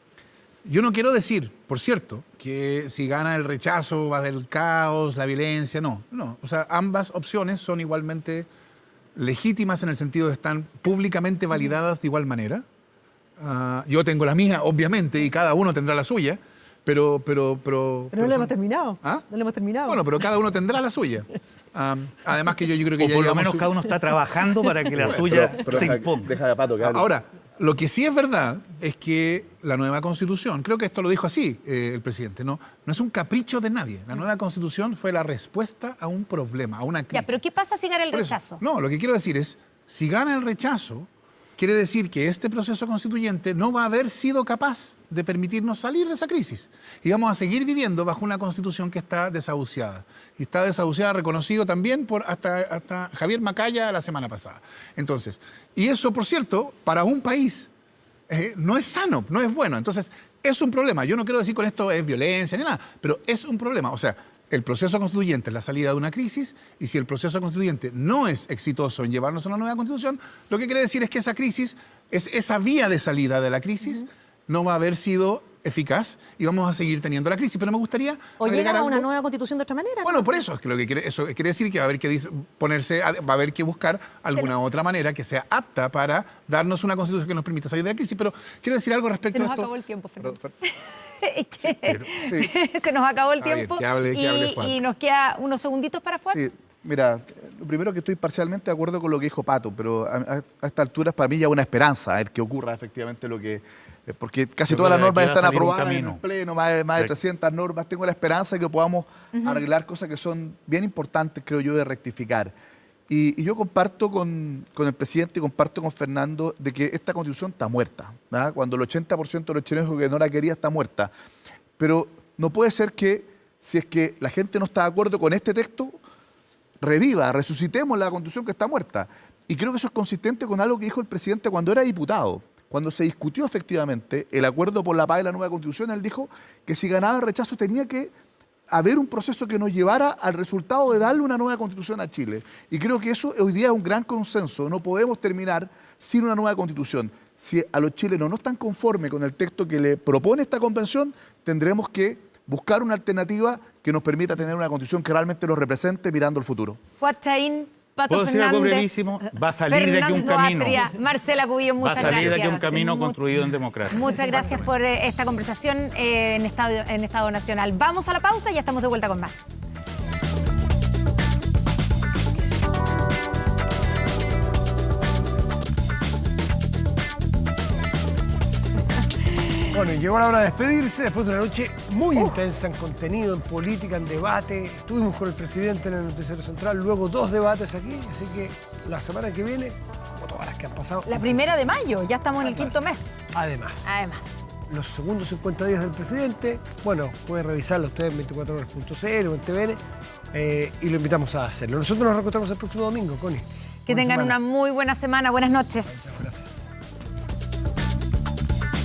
yo no quiero decir, por cierto, que si gana el rechazo va a haber el caos, la violencia, no. O sea, ambas opciones son igualmente legítimas en el sentido de que están públicamente validadas de igual manera. Yo tengo la mía, obviamente, y cada uno tendrá la suya, pero no le hemos terminado. ¿Ah? No le hemos terminado. Bueno, pero cada uno tendrá la suya. Además que yo creo que o ya por lo menos cada uno está trabajando para que la suya se imponga. Ahora, Lo que sí es verdad es que la nueva Constitución, creo que esto lo dijo así el presidente, no es un capricho de nadie. La nueva Constitución fue la respuesta a un problema, a una crisis. Ya, pero ¿qué pasa si gana el rechazo? No, lo que quiero decir es, si gana el rechazo, quiere decir que este proceso constituyente no va a haber sido capaz de permitirnos salir de esa crisis. Y vamos a seguir viviendo bajo una Constitución que está desahuciada. Y está desahuciada, reconocido también por hasta Javier Macaya la semana pasada. Entonces, y eso, por cierto, para un país no es sano, no es bueno. Entonces, es un problema. Yo no quiero decir con esto es violencia ni nada, pero es un problema. O sea, el proceso constituyente es la salida de una crisis, y si el proceso constituyente no es exitoso en llevarnos a una nueva constitución, lo que quiere decir es que esa crisis, esa vía de salida de la crisis, no va a haber sido eficaz y vamos a seguir teniendo la crisis. Pero me gustaría... O llega a una nueva constitución de otra manera. Bueno, por eso es que lo que quiere, eso quiere decir que va a haber que va a haber que buscar alguna otra manera que sea apta para darnos una constitución que nos permita salir de la crisis. Pero quiero decir algo respecto a esto. Se nos acabó el tiempo, Fernando. Se nos acabó el tiempo. Y nos queda unos segunditos para Fuad. Sí, mira, lo primero que estoy parcialmente de acuerdo con lo que dijo Pato, pero a esta altura para mí ya una esperanza a ver que ocurra efectivamente lo que... Porque casi todas las normas están aprobadas en el Pleno, más de 300 normas. Tengo la esperanza de que podamos arreglar cosas que son bien importantes, creo yo, de rectificar. Y yo comparto con el presidente y comparto con Fernando de que esta Constitución está muerta, ¿verdad? Cuando el 80% de los chilenos dijo que no la quería, está muerta. Pero no puede ser que, si es que la gente no está de acuerdo con este texto, resucitemos la Constitución que está muerta. Y creo que eso es consistente con algo que dijo el presidente cuando era diputado. Cuando se discutió efectivamente el acuerdo por la paz de la nueva Constitución, él dijo que si ganaba el rechazo tenía que haber un proceso que nos llevara al resultado de darle una nueva Constitución a Chile. Y creo que eso hoy día es un gran consenso. No podemos terminar sin una nueva Constitución. Si a los chilenos no están conformes con el texto que le propone esta convención, tendremos que buscar una alternativa que nos permita tener una Constitución que realmente nos represente mirando el futuro. Fuad Chahín, Pato ¿Puedo decir algo Fernández, brevísimo? Va a salir de aquí un Fernando camino. Atria, Marcela Cubillo, muchas gracias. Va a salir de aquí un camino construido en democracia. Muchas gracias por esta conversación en Estado Nacional. Vamos a la pausa y ya estamos de vuelta con más. Bueno, y llegó la hora de despedirse después de una noche muy intensa en contenido, en política, en debate. Estuvimos con el presidente en el Noticiero Central, luego 2 debates aquí, así que la semana que viene, como todas las que han pasado... La 1 de mayo, ya estamos en el 5º mes. Además. Los segundos 50 días del presidente, bueno, puede revisarlo usted en 24horas.cl o en TVN, y lo invitamos a hacerlo. Nosotros nos reencontramos el próximo domingo, Connie. Que tengan una muy buena semana. Buenas noches. Gracias.